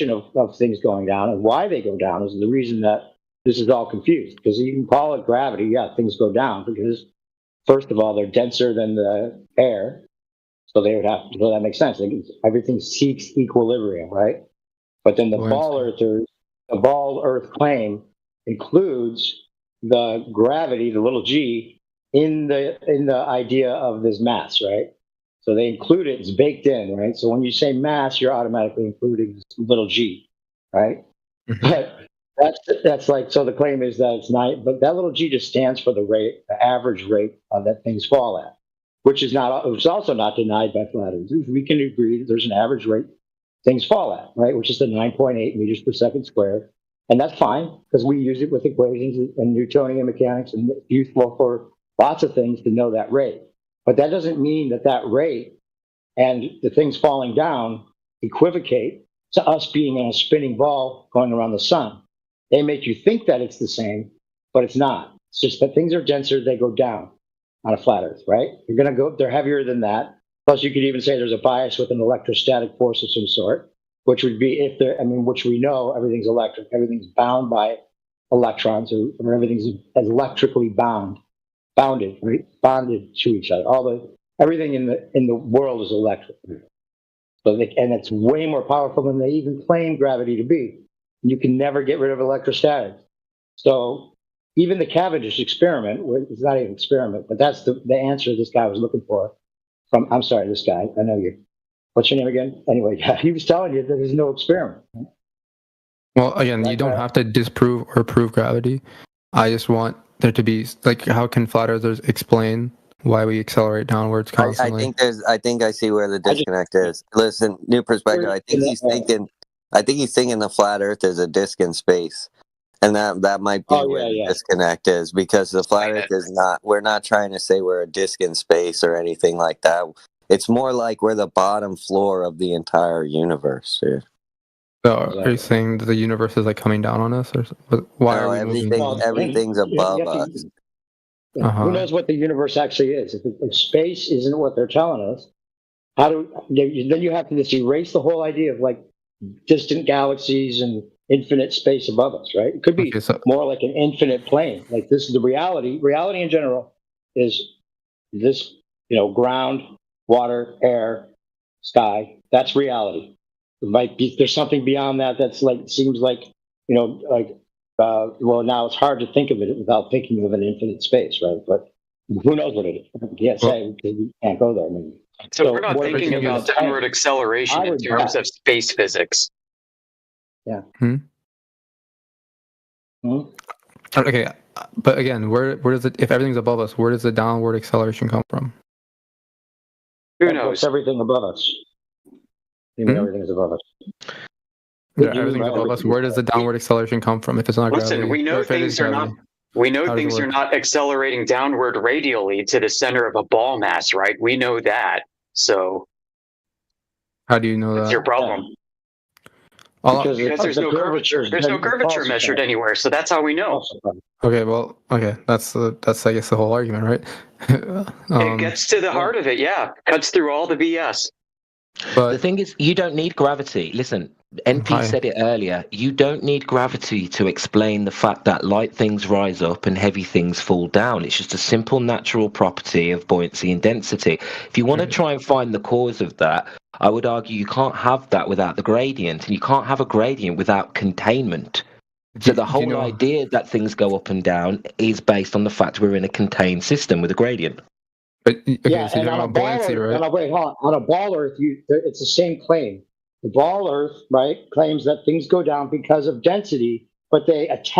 S17: of things going down and why they go down is the reason that this is all confused. Because you can call it gravity, yeah, things go down because first of all they're denser than the air. So they would have to, so that makes sense. Everything seeks equilibrium, right? But then the ball earth claim includes the gravity, the little g, in the idea of this mass, right? So they include it, it's baked in, right? So when you say mass, you're automatically including this little g, right? But that's like, so the claim is that it's not, but that little g just stands for the rate, the average rate that things fall at. Which is also not denied by flat earthers. We can agree that there's an average rate things fall at, right? Which is the 9.8 meters per second squared. And that's fine because we use it with equations and Newtonian mechanics, and it's useful for lots of things to know that rate. But that doesn't mean that rate and the things falling down equivocate to us being in a spinning ball going around the sun. They make you think that it's the same, but it's not. It's just that things are denser, they go down on a flat earth, right? They're heavier than that. Plus, you could even say there's a bias with an electrostatic force of some sort, which would be which we know everything's electric, everything's bound by electrons, or everything's electrically bounded, right? Bonded to each other. Everything in the world is electric. So and it's way more powerful than they even claim gravity to be. You can never get rid of electrostatics. So even the Cavendish experiment, it's not even an experiment, but that's the answer this guy was looking for. I'm sorry, this guy, I know you. What's your name again? Anyway, yeah, he was telling you that there's no experiment.
S11: Well, again, you don't have to disprove or prove gravity. I just want there to be, like, how can flat earthers explain why we accelerate downwards constantly?
S18: I think I see where the disconnect is. Listen, new perspective. I think he's thinking the flat earth is a disk in space. And that might be where the disconnect is, because the flat earth is not, we're not trying to say we're a disk in space or anything like that. It's more like we're the bottom floor of the entire universe, dude.
S11: So are you saying that the universe is like coming down on us, or why are we
S18: everything's above us?
S17: Who knows what the universe actually is? If space isn't what they're telling us, then you have to just erase the whole idea of like distant galaxies and infinite space above us, right? It could be more like an infinite plane. Like this is the reality. Reality in general is this, ground, water, air, sky. That's reality. There's something beyond that that's like, seems like, well, now it's hard to think of it without thinking of an infinite space, right? But who knows what it is? I can't say because we can't go there. Maybe.
S19: So we're not thinking about downward acceleration in terms of space physics.
S17: Yeah.
S11: Okay, but again, where does it? If everything's above us, where does the downward acceleration come from?
S19: Who knows?
S17: Everything above us. Everything is above us.
S11: Yeah, everything's above us. Where does the downward acceleration come from if it's not gravity?
S19: Listen, we know things are not. We know things are not accelerating downward radially to the center of a ball mass, right? We know that. So
S11: how do you know that?
S19: That's your problem. Because there's no curvature. There's no curvature measured anywhere, so that's how we know.
S11: Okay, well, that's I guess the whole argument, right?
S19: It gets to the heart of it, yeah. Cuts through all the BS.
S14: But the thing is, you don't need gravity. Listen, NP said it earlier. You don't need gravity to explain the fact that light things rise up and heavy things fall down. It's just a simple natural property of buoyancy and density. If you want to try and find the cause of that, I would argue you can't have that without the gradient, and you can't have a gradient without containment. So the whole idea that things go up and down is based on the fact we're in a contained system with a gradient.
S11: But
S17: so and on a buoyancy, right? On a ball Earth, it's the same claim. The ball Earth, right, claims that things go down because of density, but they attach